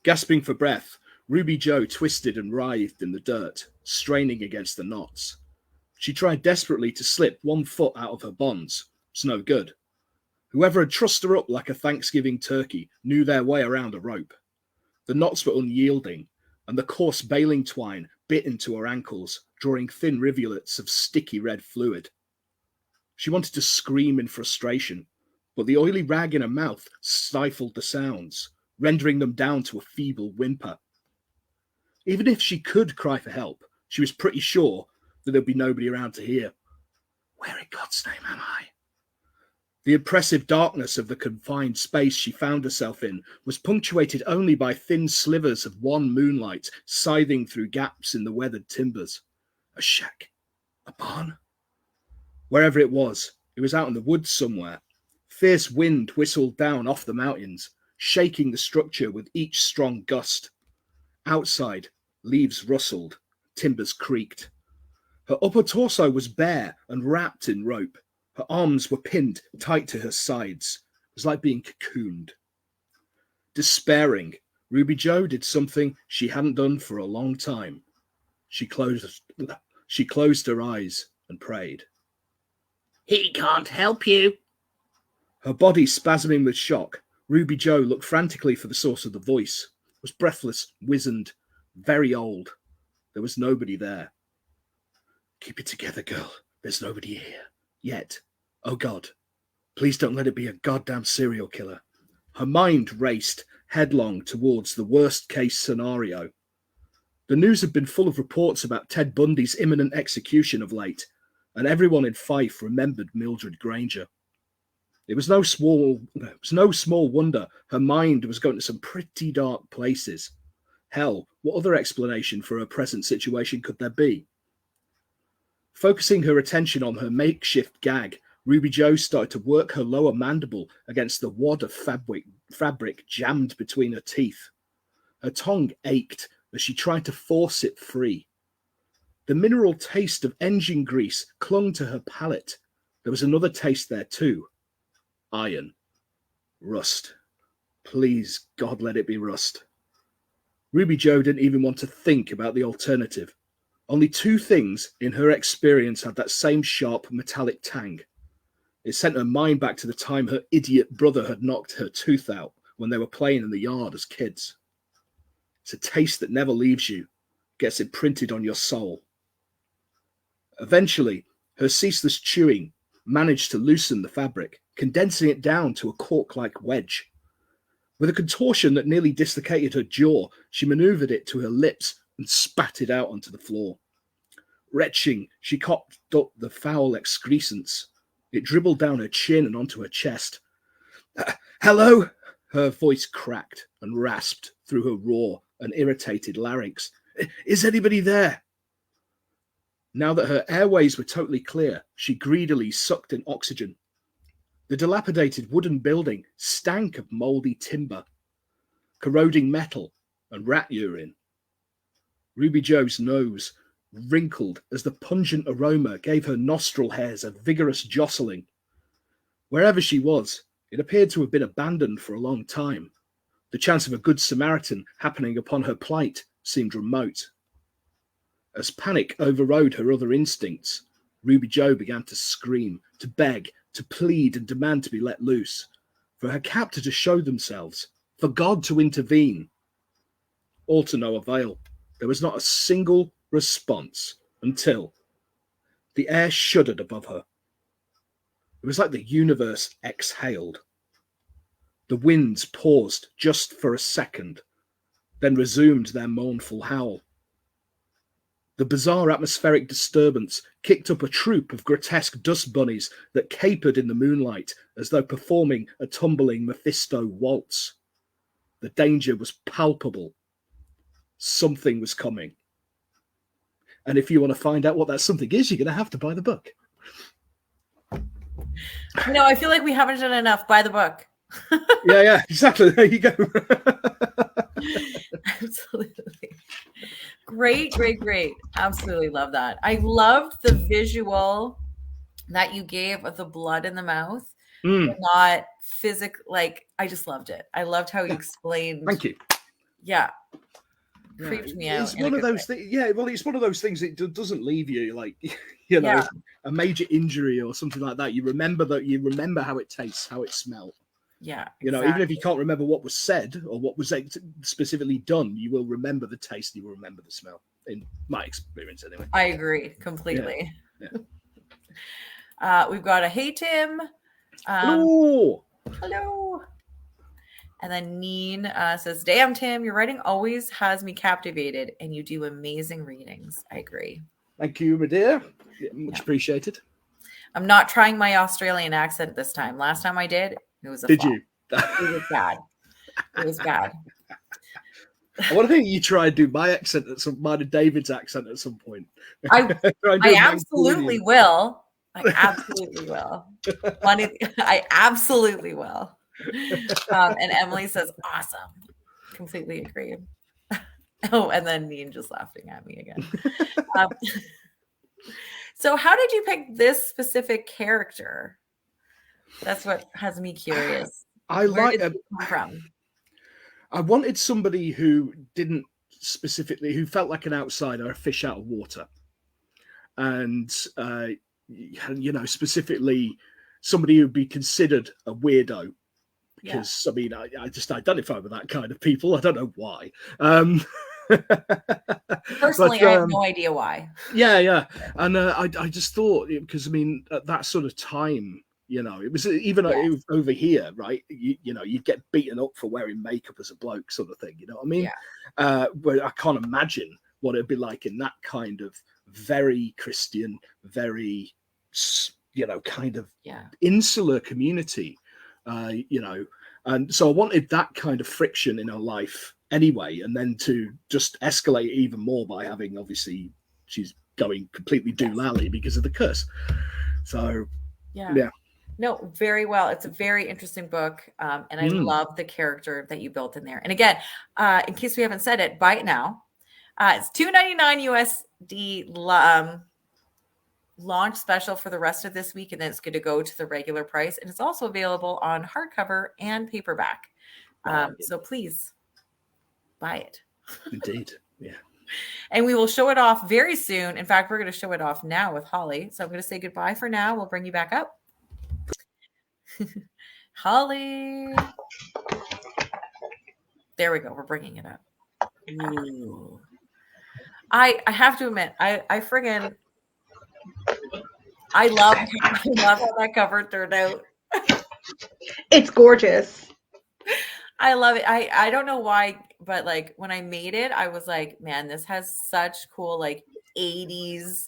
Gasping for breath, Ruby Jo twisted and writhed in the dirt, straining against the knots. She tried desperately to slip one foot out of her bonds. It's no good. Whoever had trussed her up like a Thanksgiving turkey knew their way around a rope. The knots were unyielding, and the coarse baling twine bit into her ankles, drawing thin rivulets of sticky red fluid. She wanted to scream in frustration, but the oily rag in her mouth stifled the sounds, rendering them down to a feeble whimper. Even if she could cry for help, she was pretty sure that there'd be nobody around to hear. Where in God's name am I? The oppressive darkness of the confined space she found herself in was punctuated only by thin slivers of wan moonlight scything through gaps in the weathered timbers. A shack? A barn? Wherever it was out in the woods somewhere. Fierce wind whistled down off the mountains, shaking the structure with each strong gust. Outside, leaves rustled, timbers creaked. Her upper torso was bare and wrapped in rope. Her arms were pinned tight to her sides. It was like being cocooned. Despairing, Ruby Jo did something she hadn't done for a long time. She closed her eyes and prayed. He can't help you. Her body spasming with shock, Ruby Jo looked frantically for the source of the voice. It was breathless, wizened, very old. There was nobody there. Keep it together, girl. There's nobody here. Yet. Oh, God. Please don't let it be a goddamn serial killer. Her mind raced headlong towards the worst-case scenario. The news had been full of reports about Ted Bundy's imminent execution of late, and everyone in Fife remembered Mildred Granger. It was no small wonder her mind was going to some pretty dark places. Hell, what other explanation for her present situation could there be? Focusing her attention on her makeshift gag, Ruby Jo started to work her lower mandible against the wad of fabric jammed between her teeth. Her tongue ached as she tried to force it free. The mineral taste of engine grease clung to her palate. There was another taste there too. Iron. Rust. Please, God, let it be rust. Ruby Jo didn't even want to think about the alternative. Only two things in her experience had that same sharp metallic tang. It sent her mind back to the time her idiot brother had knocked her tooth out when they were playing in the yard as kids. It's a taste that never leaves you, gets imprinted on your soul. Eventually, her ceaseless chewing managed to loosen the fabric, condensing it down to a cork-like wedge. With a contortion that nearly dislocated her jaw, she maneuvered it to her lips and spat it out onto the floor. Retching, she coughed up the foul excrescence. It dribbled down her chin and onto her chest. Hello? Her voice cracked and rasped through her raw and irritated larynx. Is anybody there? Now that her airways were totally clear, she greedily sucked in oxygen. The dilapidated wooden building stank of mouldy timber, corroding metal, and rat urine. Ruby Jo's nose wrinkled as the pungent aroma gave her nostril hairs a vigorous jostling. Wherever she was, it appeared to have been abandoned for a long time. The chance of a good Samaritan happening upon her plight seemed remote. As panic overrode her other instincts, Ruby Jo began to scream, to beg, to plead and demand to be let loose, for her captor to show themselves, for God to intervene. All to no avail. There was not a single response until the air shuddered above her. It was like the universe exhaled. The winds paused just for a second, then resumed their mournful howl. The bizarre atmospheric disturbance kicked up a troop of grotesque dust bunnies that capered in the moonlight as though performing a tumbling Mephisto waltz. The danger was palpable. Something was coming. And if you want to find out what that something is, you're going to have to buy the book. No, I feel like we haven't done enough. Buy the book. Yeah, exactly. There you go. Absolutely. Great. Absolutely love that. I loved the visual that you gave of the blood in the mouth. Not physical. Like, I just loved it. I loved how you explained. Thank you. Yeah. Creeped me out. It's one of those things. Yeah, well, it's one of those things that doesn't leave you like, you know, a major injury or something like that. You remember how it tastes, how it smelled. Yeah, you know, even if you can't remember what was said or what was specifically done, you will remember the taste. You will remember the smell. In my experience, anyway. I agree completely. Yeah. We've got a hey Tim. Hello. And then Neen says, "Damn Tim, your writing always has me captivated, and you do amazing readings." I agree. Thank you, my dear. Much appreciated. I'm not trying my Australian accent this time. Last time I did. It was a Did flop. you? It was bad. It was bad. I want to think you try and do my accent mine and David's accent at some point. I absolutely will. I absolutely will. I absolutely will. And Emily says, "Awesome." Completely agree. Oh, and then Neen just laughing at me again. So how did you pick this specific character? That's what has me curious. Where did it come from? I wanted somebody who who felt like an outsider, a fish out of water. And, you know, specifically somebody who'd be considered a weirdo. Because, I mean, I just identify with that kind of people. I don't know why. Personally, I have no idea why. Yeah. And I just thought, because, I mean, at that sort of time, you know, it was even over here, right? You know, you'd get beaten up for wearing makeup as a bloke, sort of thing. You know what I mean? But I can't imagine what it'd be like in that kind of very Christian, very, you know, kind of insular community. You know, and so I wanted that kind of friction in her life anyway, and then to just escalate even more by having, obviously, she's going completely doolally because of the curse. So, yeah. No, very well. It's a very interesting book. And I love the character that you built in there. And again, in case we haven't said it, buy it now. It's $2.99 USD launch special for the rest of this week. And then it's going to go to the regular price. And it's also available on hardcover and paperback. So please buy it. Indeed. Yeah. And we will show it off very soon. In fact, we're going to show it off now with Holley. So I'm going to say goodbye for now. We'll bring you back up. Holley. There we go. We're bringing it up. Ooh. I have to admit, I love how that cover turned out. It's gorgeous. I love it. I don't know why, but like when I made it, I was like, man, this has such cool like 80s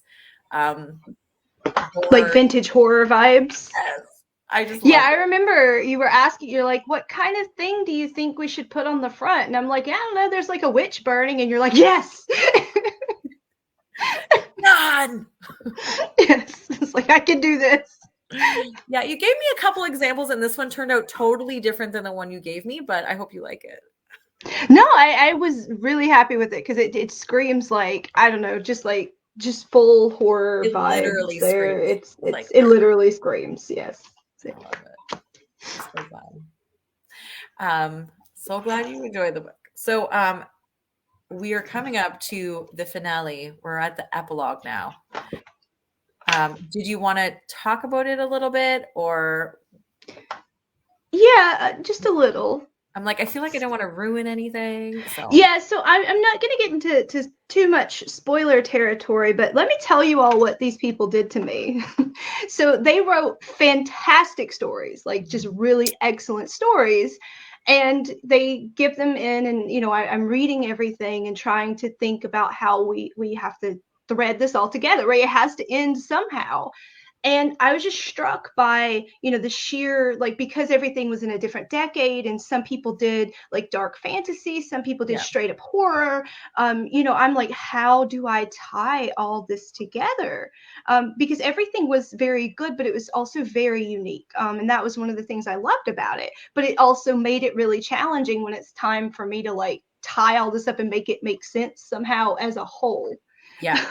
like vintage horror vibes. Yes. I remember you were asking, you're like, what kind of thing do you think we should put on the front? And I'm like, I don't know, there's like a witch burning, and you're like, yes. God. Yes. It's like, I can do this. Yeah, you gave me a couple examples, and this one turned out totally different than the one you gave me, but I hope you like it. No, I was really happy with it because it screams like, I don't know, just full horror vibes. Literally there. Screams. It literally screams, yes. I love it. So fun. So glad you enjoyed the book. So we are coming up to the finale. We're at the epilogue now. Did you want to talk about it a little bit, or? Yeah, just a little. I'm like, I feel like I don't want to ruin anything. So. Yeah, so I'm not going to get into too much spoiler territory, but let me tell you all what these people did to me. So they wrote fantastic stories, like just really excellent stories. And they give them in, and, you know, I'm reading everything and trying to think about how we have to thread this all together, right? It has to end somehow. And I was just struck by, the sheer, like, because everything was in a different decade, and some people did like dark fantasy, some people did straight up horror. I'm like, how do I tie all this together? Because everything was very good, but it was also very unique. And that was one of the things I loved about it. But it also made it really challenging when it's time for me to like tie all this up and make it make sense somehow as a whole. Yeah.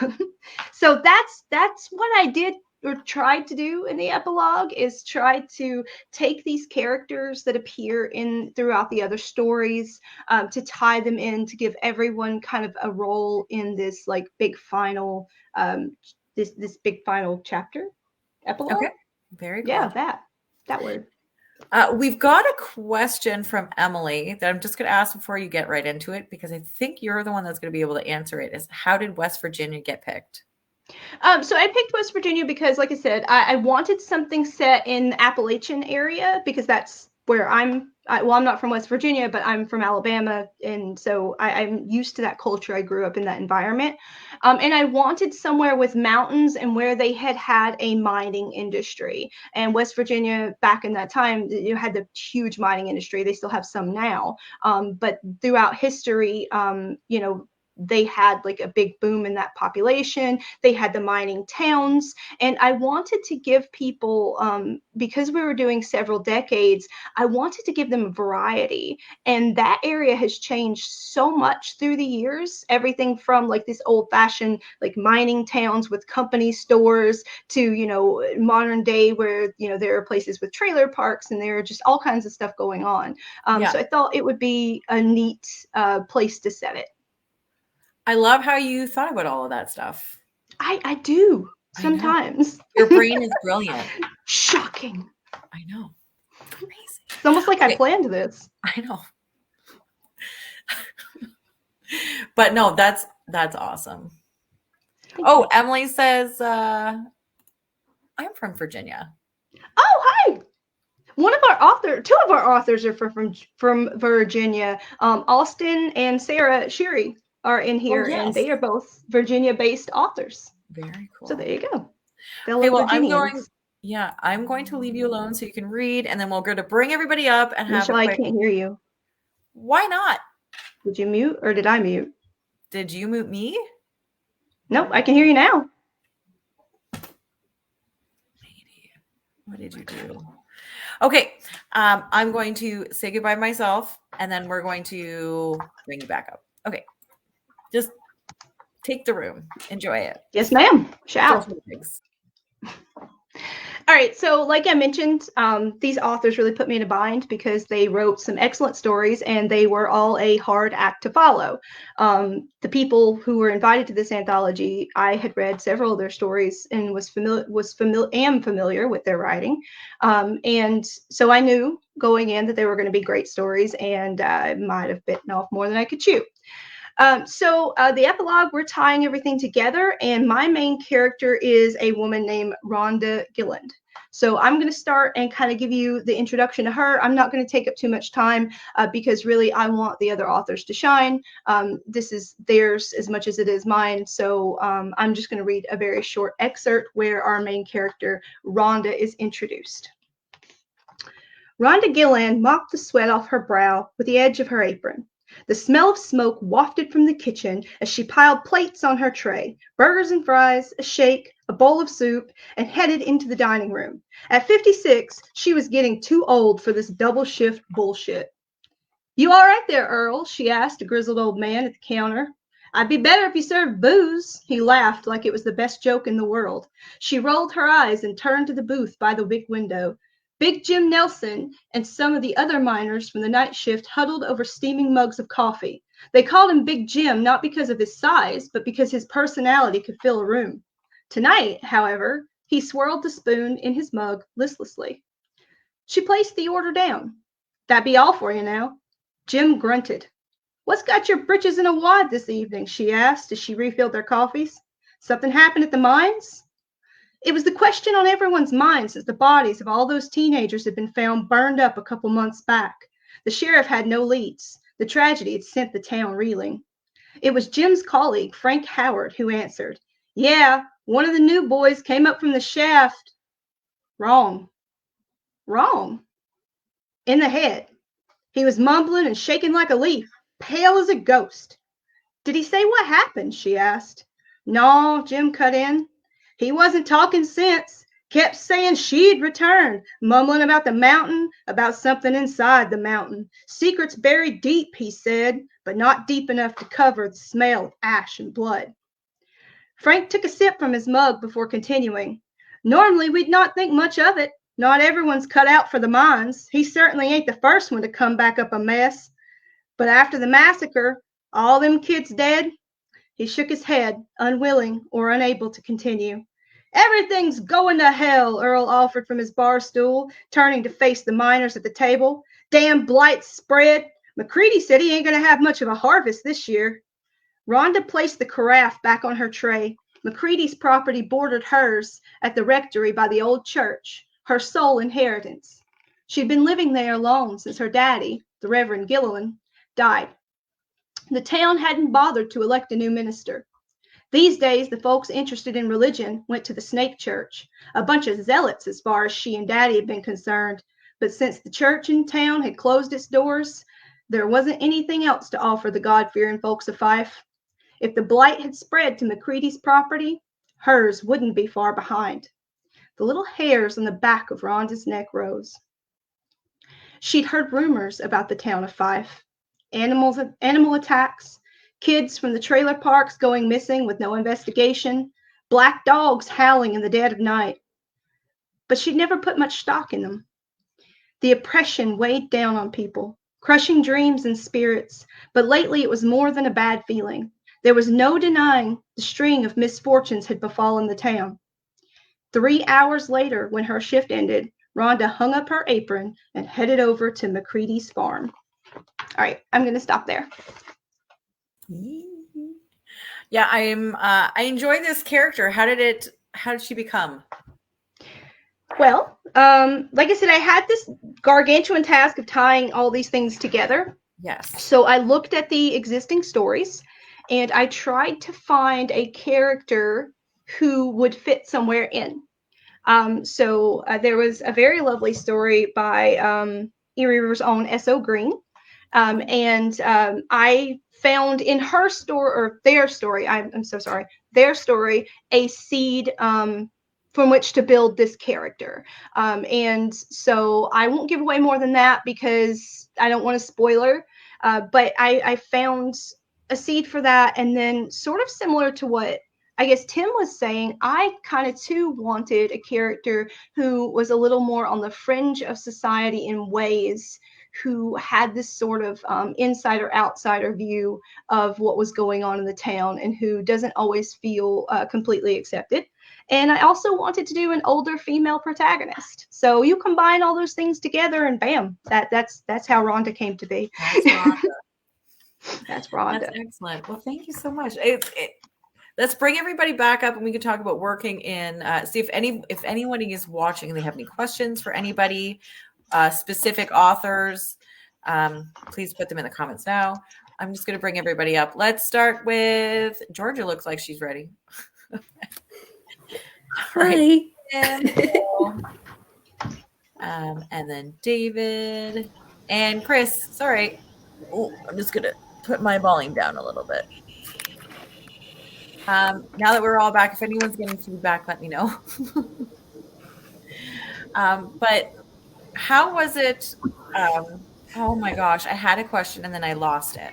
So that's what I did or tried to do in the epilogue, is try to take these characters that appear in throughout the other stories, to tie them in, to give everyone kind of a role in this like big final, this big final chapter epilogue. Okay. Very cool. Yeah, that word. We've got a question from Emily that I'm just going to ask before you get right into it, because I think you're the one that's going to be able to answer it. Is how did West Virginia get picked? So I picked West Virginia because, like I said, I wanted something set in the Appalachian area, because that's where I'm not from West Virginia, but I'm from Alabama. And so I'm used to that culture. I grew up in that environment. And I wanted somewhere with mountains and where they had a mining industry. And West Virginia, back in that time, had the huge mining industry. They still have some now. But throughout history, they had like a big boom in that population. They had the mining towns. And I wanted to give people, because we were doing several decades, I wanted to give them variety. And that area has changed so much through the years. Everything from like this old fashioned like mining towns with company stores to, modern day where, there are places with trailer parks, and there are just all kinds of stuff going on. So I thought it would be a neat place to set it. I love how you thought about all of that stuff. I do sometimes. Your brain is brilliant. Shocking. I know. Amazing. It's almost like I planned this. I know. But no, that's awesome. Oh, Emily says, I'm from Virginia. Oh, hi. Two of our authors are from Virginia. Austin and Sarah Sheary are in here, and they are both Virginia-based authors. Very cool. So there you go. Okay, well, I'm going to leave you alone so you can read, and then we're going to bring everybody up and have Michelle, I can't hear you. Why not? Did you mute, or did I mute? Did you mute me? Nope, I can hear you now. Lady, what did you do? Okay, I'm going to say goodbye myself, and then we're going to bring you back up. Okay, just take the room. Enjoy it. Yes, ma'am. Ciao. All right, so like I mentioned, these authors really put me in a bind because they wrote some excellent stories, and they were all a hard act to follow. The people who were invited to this anthology, I had read several of their stories and am familiar with their writing, and so I knew going in that they were going to be great stories, and I might have bitten off more than I could chew. So the epilogue, we're tying everything together, and my main character is a woman named Rhonda Gilland. So I'm going to start and kind of give you the introduction to her. I'm not going to take up too much time because really I want the other authors to shine. This is theirs as much as it is mine. So I'm just going to read a very short excerpt where our main character, Rhonda, is introduced. Rhonda Gilland mopped the sweat off her brow with the edge of her apron. The smell of smoke wafted from the kitchen as she piled plates on her tray, burgers and fries, a shake, a bowl of soup, and headed into the dining room. At 56, she was getting too old for this double shift bullshit. "You all right there, Earl?" she asked a grizzled old man at the counter. "I'd be better if you served booze." He laughed like it was the best joke in the world. She rolled her eyes and turned to the booth by the big window. Big Jim Nelson and some of the other miners from the night shift huddled over steaming mugs of coffee. They called him Big Jim not because of his size, but because his personality could fill a room. Tonight, however, he swirled the spoon in his mug listlessly. She placed the order down. "That be all for you now." Jim grunted. "What's got your britches in a wad this evening?" she asked as she refilled their coffees. "Something happened at the mines?" It was the question on everyone's minds as the bodies of all those teenagers had been found burned up a couple months back. The sheriff had no leads. The tragedy had sent the town reeling. It was Jim's colleague, Frank Howard, who answered. Yeah, one of the new boys came up from the shaft. Wrong. Wrong. In the head. He was mumbling and shaking like a leaf, pale as a ghost. Did he say what happened? She asked. No, Jim cut in. He wasn't talking sense. Kept saying she'd return, mumbling about the mountain, about something inside the mountain. Secrets buried deep, he said, but not deep enough to cover the smell of ash and blood. Frank took a sip from his mug before continuing. Normally, we'd not think much of it. Not everyone's cut out for the mines. He certainly ain't the first one to come back up a mess. But after the massacre, all them kids dead. He shook his head, unwilling or unable to continue. Everything's going to hell, Earl offered from his bar stool, turning to face the miners at the table. Damn blight's spread. McCready said he ain't going to have much of a harvest this year. Rhonda placed the carafe back on her tray. McCready's property bordered hers at the rectory by the old church, her sole inheritance. She'd been living there alone since her daddy, the Reverend Gilliland, died. The town hadn't bothered to elect a new minister. These days, the folks interested in religion went to the Snake Church, a bunch of zealots as far as she and Daddy had been concerned. But since the church in town had closed its doors, there wasn't anything else to offer the God-fearing folks of Fife. If the blight had spread to McCready's property, hers wouldn't be far behind. The little hairs on the back of Rhonda's neck rose. She'd heard rumors about the town of Fife. Animal attacks, kids from the trailer parks going missing with no investigation, black dogs howling in the dead of night. But she'd never put much stock in them. The oppression weighed down on people, crushing dreams and spirits, but lately it was more than a bad feeling. There was no denying the string of misfortunes had befallen the town. 3 hours later, when her shift ended, Rhonda hung up her apron and headed over to McCready's farm. All right, I'm going to stop there. Yeah, I enjoy this character. How did she become? Well, like I said, I had this gargantuan task of tying all these things together. Yes. So I looked at the existing stories and I tried to find a character who would fit somewhere in. So there was a very lovely story by Erie River's own S.O. Green. And I found in her story, or their story, I'm so sorry, their story, a seed from which to build this character. And so I won't give away more than that because I don't want to spoiler, but I found a seed for that. And then sort of similar to what I guess Tim was saying, I kind of too wanted a character who was a little more on the fringe of society in ways, who had this sort of insider-outsider view of what was going on in the town and who doesn't always feel completely accepted. And I also wanted to do an older female protagonist. So you combine all those things together and bam, that's how Rhonda came to be. That's Rhonda. That's Rhonda. That's excellent. Well, thank you so much. Let's bring everybody back up and we can talk about working in, see if anybody is watching and they have any questions for anybody, specific authors, please put them in the comments now. I'm just going to bring everybody up. Let's start with Georgia. Looks like she's ready. Hi. And then David and Chris. Sorry. Oh, I'm just going to put my volume down a little bit. Now that we're all back, if anyone's getting feedback, let me know. But how was it? Oh my gosh, I had a question and then I lost it.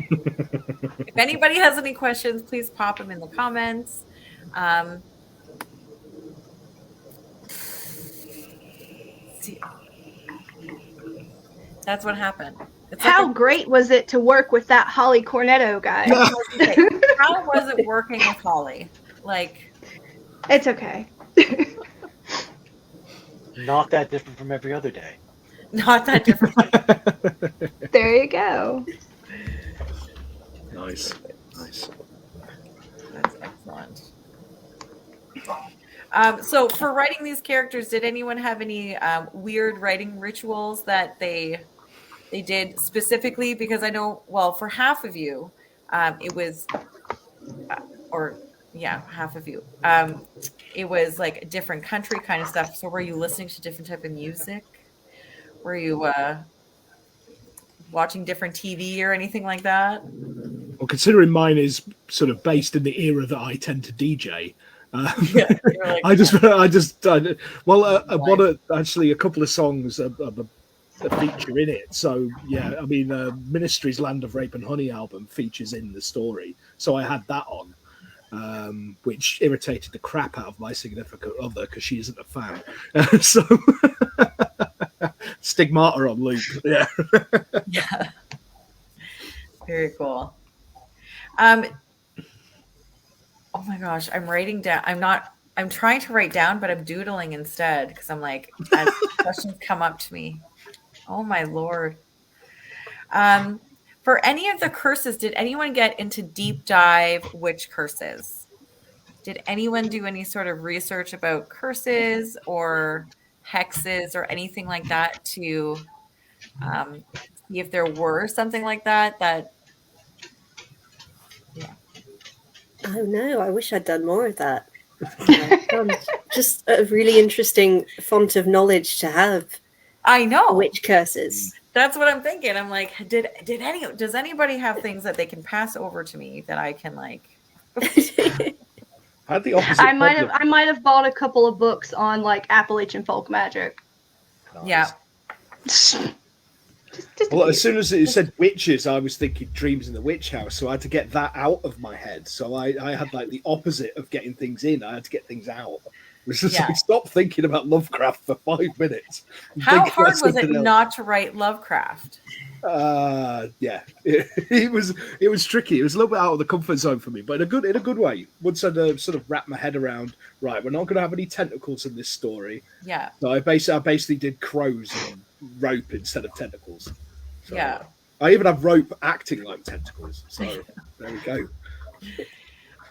If anybody has any questions, please pop them in the comments. See, that's what happened. How great was it to work with that Holley Cornetto guy? How was it working with Holley? Like, it's okay. Not that different from every other day. Not that different. There you go. Nice. That's excellent. So for writing these characters, did anyone have any weird writing rituals that they did specifically? Because I know, well, for half of you, it was, or Yeah, half of you. It was like a different country kind of stuff. So were you listening to different type of music? Were you watching different TV or anything like that? Well, considering mine is sort of based in the era that I tend to DJ, Yeah, you're like, one actually a couple of songs of a feature in it. So yeah, I mean, Ministry's "Land of Rape and Honey" album features in the story, so I had that on, which irritated the crap out of my significant other because she isn't a fan. So Stigmata on loop. Yeah. yeah. Very cool. Oh my gosh, I'm writing down. I'm trying to write down, but I'm doodling instead because I'm like, as questions come up to me. Oh my Lord. For any of the curses, did anyone get into deep dive witch curses? Did anyone do any sort of research about curses or hexes or anything like that to see if there were something like that? Yeah. Oh no, I wish I'd done more of that. Just a really interesting font of knowledge to have. I know. Witch curses. That's what I'm thinking. I'm like, does anybody have things that they can pass over to me that I can like? I had the opposite. I might have bought a couple of books on like Appalachian folk magic. Nice. Yeah. Well, as soon as it said witches, I was thinking Dreams in the Witch House, so I had to get that out of my head. So I had like the opposite of getting things in. I had to get things out. It was just like, stop thinking about Lovecraft for 5 minutes. How hard was it not to write Lovecraft? Yeah, it was tricky. It was a little bit out of the comfort zone for me, but in a good way. Once I'd sort of wrap my head around, right, we're not going to have any tentacles in this story. Yeah. So I basically did crows and rope instead of tentacles. So, yeah. I even have rope acting like tentacles. So there we go.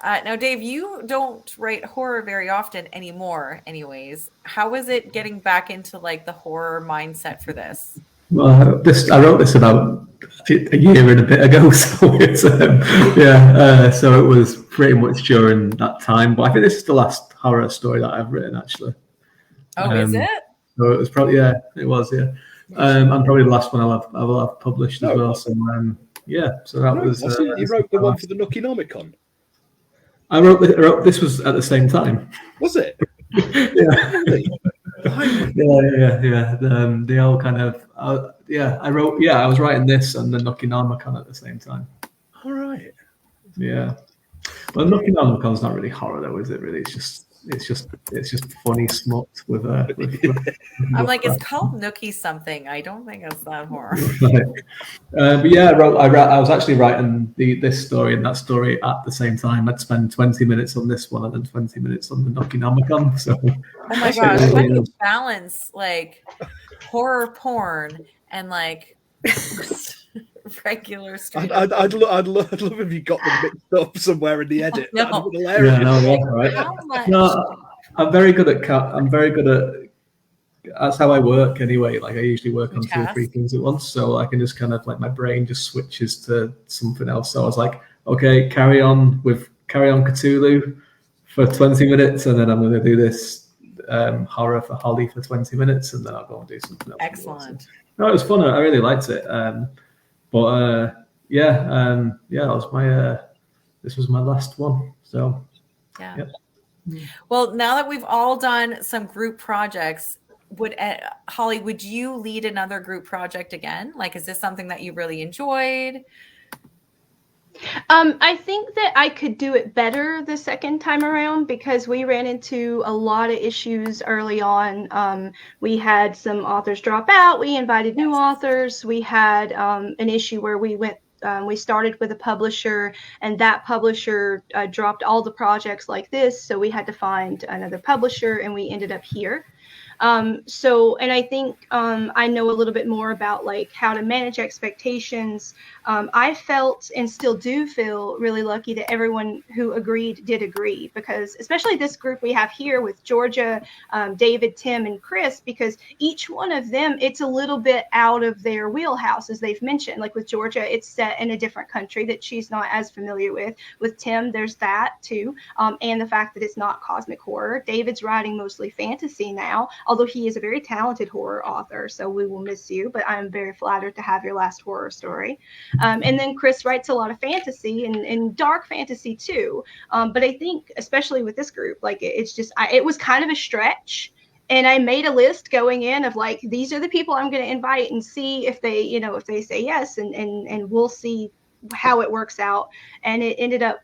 Now, Dave, you don't write horror very often anymore. Anyways, how was it getting back into like the horror mindset for this? Well, I wrote this about a year and a bit ago, so it's so it was pretty much during that time. But I think this is the last horror story that I've written, actually. Oh, is it? So it was probably it was and probably the last one I'll have published as well. So so that was. You wrote the one for the Nookie-Nomicon. I wrote this was at the same time. Was it? Yeah. They all kind of I was writing this and the Nookie-Nomicon at the same time. All right. Yeah. Well, Nookie-Nomicon's not really horror though, is it? Really, it's just funny smut with I'm like, it's called Nookie something. I don't think it's that horror. But yeah, I was actually writing this story and that story at the same time. I'd spend 20 minutes on this one and then 20 minutes on the Nookie-Nomicon. So oh my gosh, how do you balance like horror porn and like regular stuff? I'd love if you got them mixed up somewhere in the edit. No. Right. No, I'm very good at that's how I work anyway. Like I usually work on 2 or 3 things at once, so I can just kind of like my brain just switches to something else. So I was like, okay, carry on Cthulhu for 20 minutes, and then I'm going to do this horror for Holley for 20 minutes, and then I'll go and do something else. Excellent. No, it was fun. I really liked it. That was my. This was my last one. So. Yeah. Well, now that we've all done some group projects, Holley, would you lead another group project again? Like, is this something that you really enjoyed? I think that I could do it better the second time around because we ran into a lot of issues early on. We had some authors drop out. We invited new authors. We had an issue where we started with a publisher and that publisher dropped all the projects like this. So we had to find another publisher and we ended up here. And I think I know a little bit more about like how to manage expectations. I felt and still do feel really lucky that everyone who agreed did agree, because especially this group we have here with Georgia, David, Tim, and Chris, because each one of them, it's a little bit out of their wheelhouse, as they've mentioned. Like with Georgia, it's set in a different country that she's not as familiar with. With Tim, there's that too, and the fact that it's not cosmic horror. David's writing mostly fantasy now, although he is a very talented horror author, so we will miss you, but I'm very flattered to have your last horror story. And then Chris writes a lot of fantasy and dark fantasy too. But I think, especially with this group, like it's just, it was kind of a stretch. And I made a list going in of like, these are the people I'm going to invite and see if they, you know, if they say yes, and we'll see how it works out. And it ended up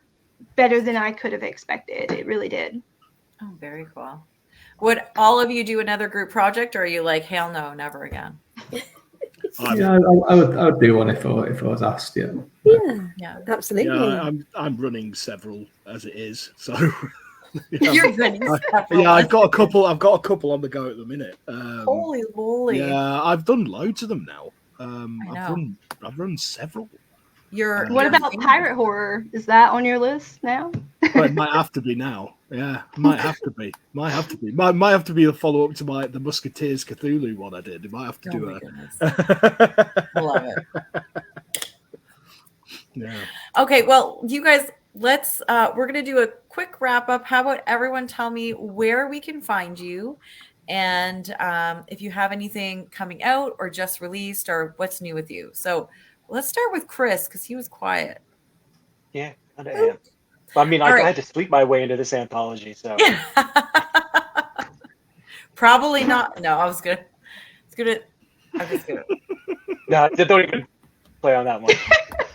better than I could have expected. It really did. Oh, very cool. Would all of you do another group project, or are you like, hell no, never again? Yeah, I would do one if I was asked. Yeah. Yeah, absolutely. Yeah, I'm running several as it is, so. You're running several. Yeah, I've got a couple on the go at the minute. Holy moly! Yeah, I've done loads of them now. I know. I've run several. What about pirate horror? Is that on your list now? Well, it might have to be now. Yeah, might have to be. Might have to be a follow up to the Musketeers Cthulhu one I did. It might have to do a. I love it. Yeah. Okay, well, you guys, let's. We're gonna do a quick wrap up. How about everyone tell me where we can find you, and if you have anything coming out or just released, or what's new with you. So let's start with Chris, because he was quiet. Yeah, kind of am. I mean, I had to sleep my way into this anthology, so. Probably not. No, I'm just gonna. No, don't even play on that one.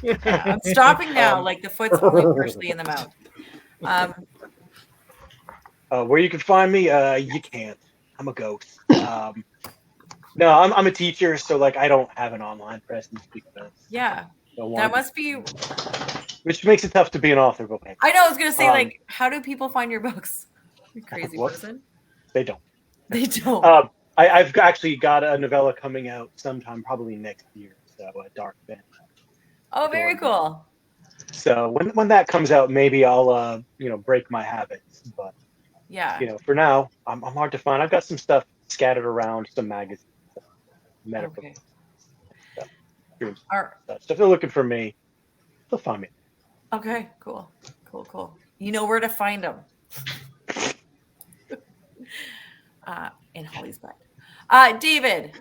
Yeah, I'm stopping now. Like the foot's only partially in the mouth. Where you can find me, you can't. I'm a ghost. No, I'm a teacher, so like I don't have an online presence because that must be. Which makes it tough to be an author, but I know. I was gonna say, like, how do people find your books? You crazy person. They don't. They don't. I've actually got a novella coming out sometime, probably next year. So a dark fantasy. Oh, very cool. So when that comes out, maybe I'll break my habits. But for now, I'm hard to find. I've got some stuff scattered around, some magazines, medical stuff. So if they're looking for me, they'll find me. Okay, cool. You know where to find them. In Holley's butt. David.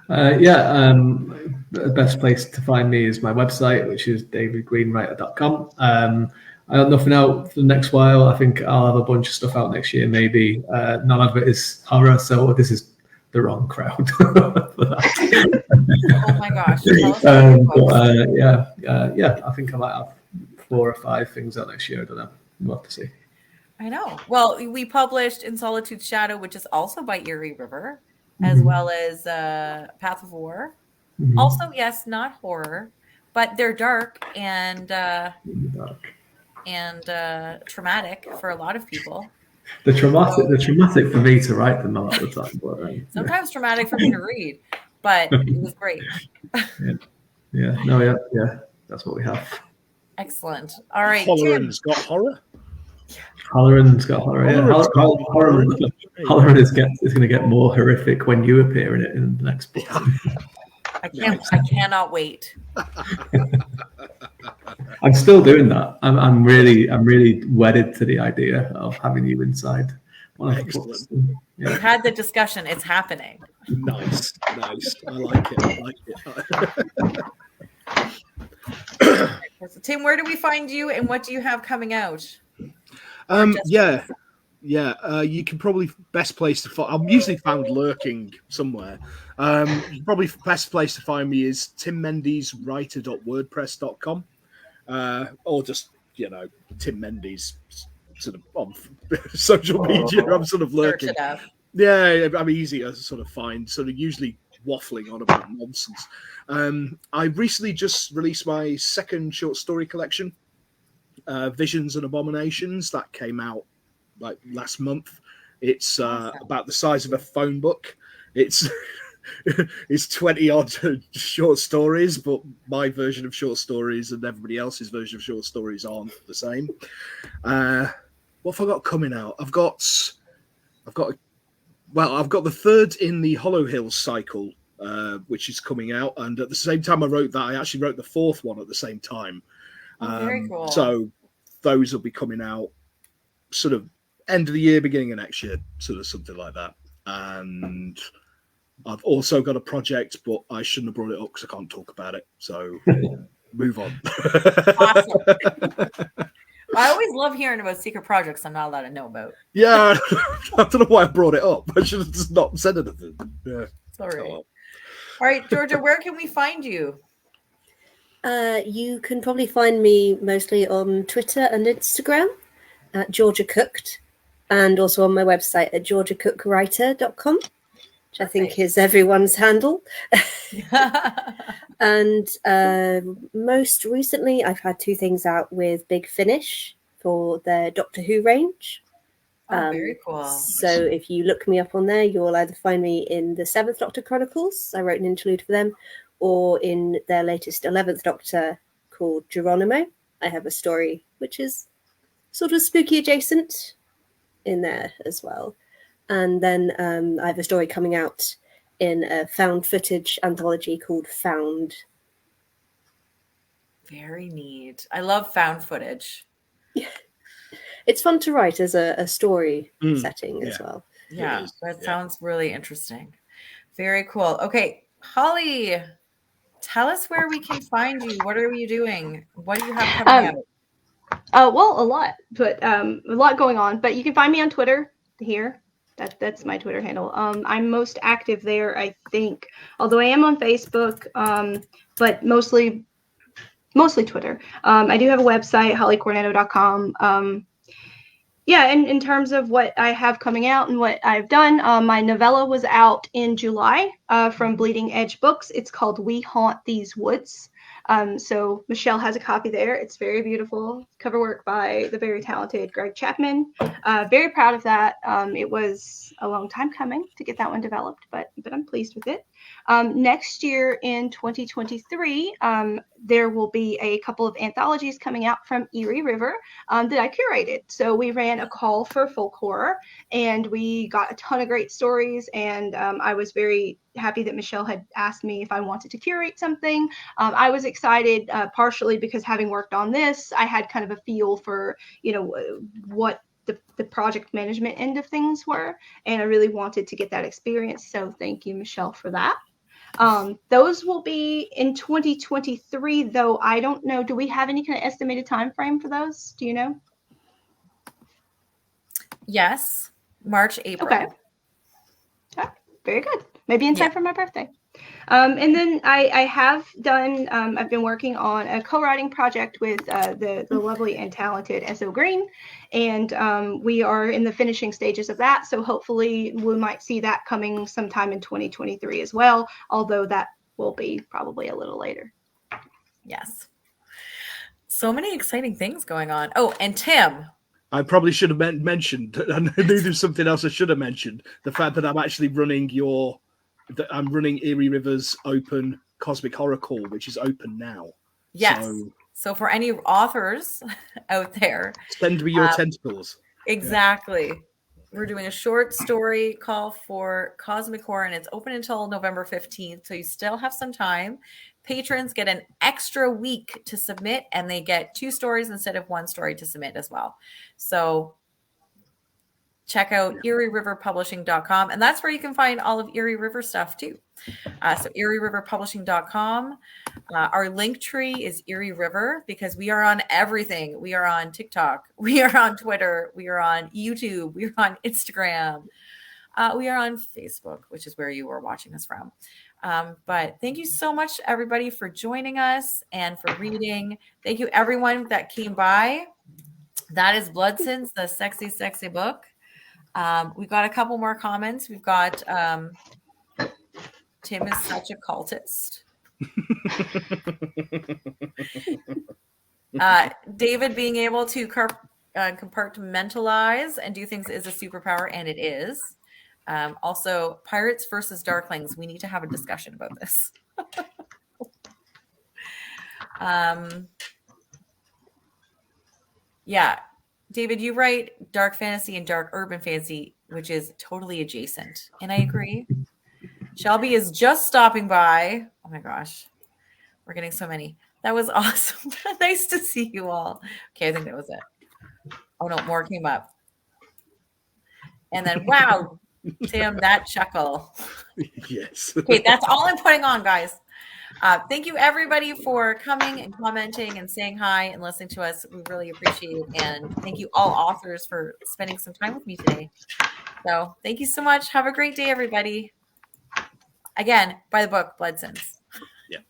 The best place to find me is my website, which is davidgreenwriter.com. I have nothing out for the next while. I think I'll have a bunch of stuff out next year, maybe. None of it is horror, so this is the wrong crowd for that. Oh my gosh. I think I might have 4 or 5 things out next year. I don't know. We'll have to see. I know. Well, we published In Solitude's Shadow, which is also by Erie River, as well as Path of War. Mm-hmm. Also, yes, not horror, but they're dark and traumatic for a lot for people. The traumatic for me to write them a lot of the time. But, sometimes traumatic for me to read, but it was great. That's what we have. Excellent. All right. Holleran's got horror. Holleran's got horror. Holleran is going to get more horrific when you appear in it in the next book. I cannot wait. I'm still doing that. I'm really wedded to the idea of having you inside one of the books. Yeah. We've had the discussion. It's happening. Nice. I like it. So, Tim, where do we find you, and what do you have coming out? You can probably best place to find. I'm usually found lurking somewhere. Probably best place to find me is timmendeeswriter.wordpress.com, or just Tim Mendees sort of on social media. I'm sort of lurking. Yeah, I'm easy to sort of find. Sort of usually waffling on about nonsense. I recently just released my second short story collection, Visions and Abominations, that came out like last month. It's about the size of a phone book. It's it's 20 odd short stories, but my version of short stories and everybody else's version of short stories aren't the same. What have I got coming out? I've got the third in the Hollow Hills cycle, which is coming out, and at the same time I wrote that, I actually wrote the fourth one at the same time. Very cool. So those will be coming out sort of end of the year, beginning of next year, sort of something like that. And I've also got a project, but I shouldn't have brought it up because I can't talk about it. So move on. Awesome. I always love hearing about secret projects I'm not allowed to know about. Yeah, I don't know why I brought it up. I should have just not said anything. Yeah. It's all right. All right, Georgia, where can we find you? You can probably find me mostly on Twitter and Instagram at Georgia Cooked, and also on my website at georgiacookwriter.com, which I think is everyone's handle. And most recently, I've had 2 things out with Big Finish for their Doctor Who range. Very cool. So if you look me up on there, you'll either find me in the 7th Doctor Chronicles, I wrote an interlude for them, or in their latest 11th Doctor called Geronimo. I have a story which is sort of spooky adjacent in there as well. And then I have a story coming out in a found footage anthology called Found. Very neat. I love found footage. Yeah. It's fun to write as a story setting as well. Yeah, that sounds really interesting. Very cool. Okay, Holley, tell us where we can find you. What are you doing? What do you have coming out? Well, a lot, but a lot going on. But you can find me on Twitter here. That's my Twitter handle. I'm most active there, I think. Although I am on Facebook, but mostly Twitter. I do have a website, holleycornetto.com. Yeah, and in terms of what I have coming out and what I've done, my novella was out in July from Bleeding Edge Books. It's called We Haunt These Woods. So Michelle has a copy there. It's very beautiful. Cover work by the very talented Greg Chapman. Very proud of that. It was a long time coming to get that one developed, but I'm pleased with it. Next year in 2023, there will be a couple of anthologies coming out from Erie River that I curated. So we ran a call for folk horror, and we got a ton of great stories. And I was very happy that Michelle had asked me if I wanted to curate something. I was excited partially because having worked on this, I had kind of a feel for, what the project management end of things were. And I really wanted to get that experience. So thank you, Michelle, for that. Those will be in 2023, though I don't know. Do we have any kind of estimated time frame for those? Do you know? Yes, March, April. Okay. Very good. Maybe in time for my birthday. And then I have done, I've been working on a co-writing project with the lovely and talented S.O. Green, and we are in the finishing stages of that. So hopefully we might see that coming sometime in 2023 as well, although that will be probably a little later. Yes. So many exciting things going on. Oh, and Tim. I probably should have mentioned, I knew there's something else I should have mentioned, the fact that I'm actually running I'm running Erie River's open Cosmic Horror Call, which is open now. Yes. So for any authors out there, send me your tentacles. Exactly. Yeah. We're doing a short story call for Cosmic Horror, and it's open until November 15th. So you still have some time. Patrons get an extra week to submit, and they get 2 stories instead of 1 story to submit as well. So check out erieriverpublishing.com, and that's where you can find all of Erie River stuff too. So erieriverpublishing.com. Our link tree is Erie River because we are on everything. We are on TikTok. We are on Twitter. We are on YouTube. We are on Instagram. We are on Facebook, which is where you are watching us from. But thank you so much, everybody, for joining us and for reading. Thank you, everyone that came by. That is Bloodsins, the sexy, sexy book. We've got a couple more comments. We've got Tim is such a cultist. David being able to compartmentalize and do things is a superpower, and it is. Also, pirates versus darklings. We need to have a discussion about this. Yeah, David, you write dark fantasy and dark urban fantasy, which is totally adjacent, and I agree. Shelby is just stopping by. Oh my gosh, we're getting so many. That was awesome. Nice to see you all. Okay, I think that was it. Oh no, more came up. And then, wow, Tim, that chuckle. Yes. Okay, that's all I'm putting on, guys. Thank you, everybody, for coming and commenting and saying hi and listening to us. We really appreciate it. And thank you, all authors, for spending some time with me today. So thank you so much. Have a great day, everybody. Again, buy the book, Blood Sins. Yeah.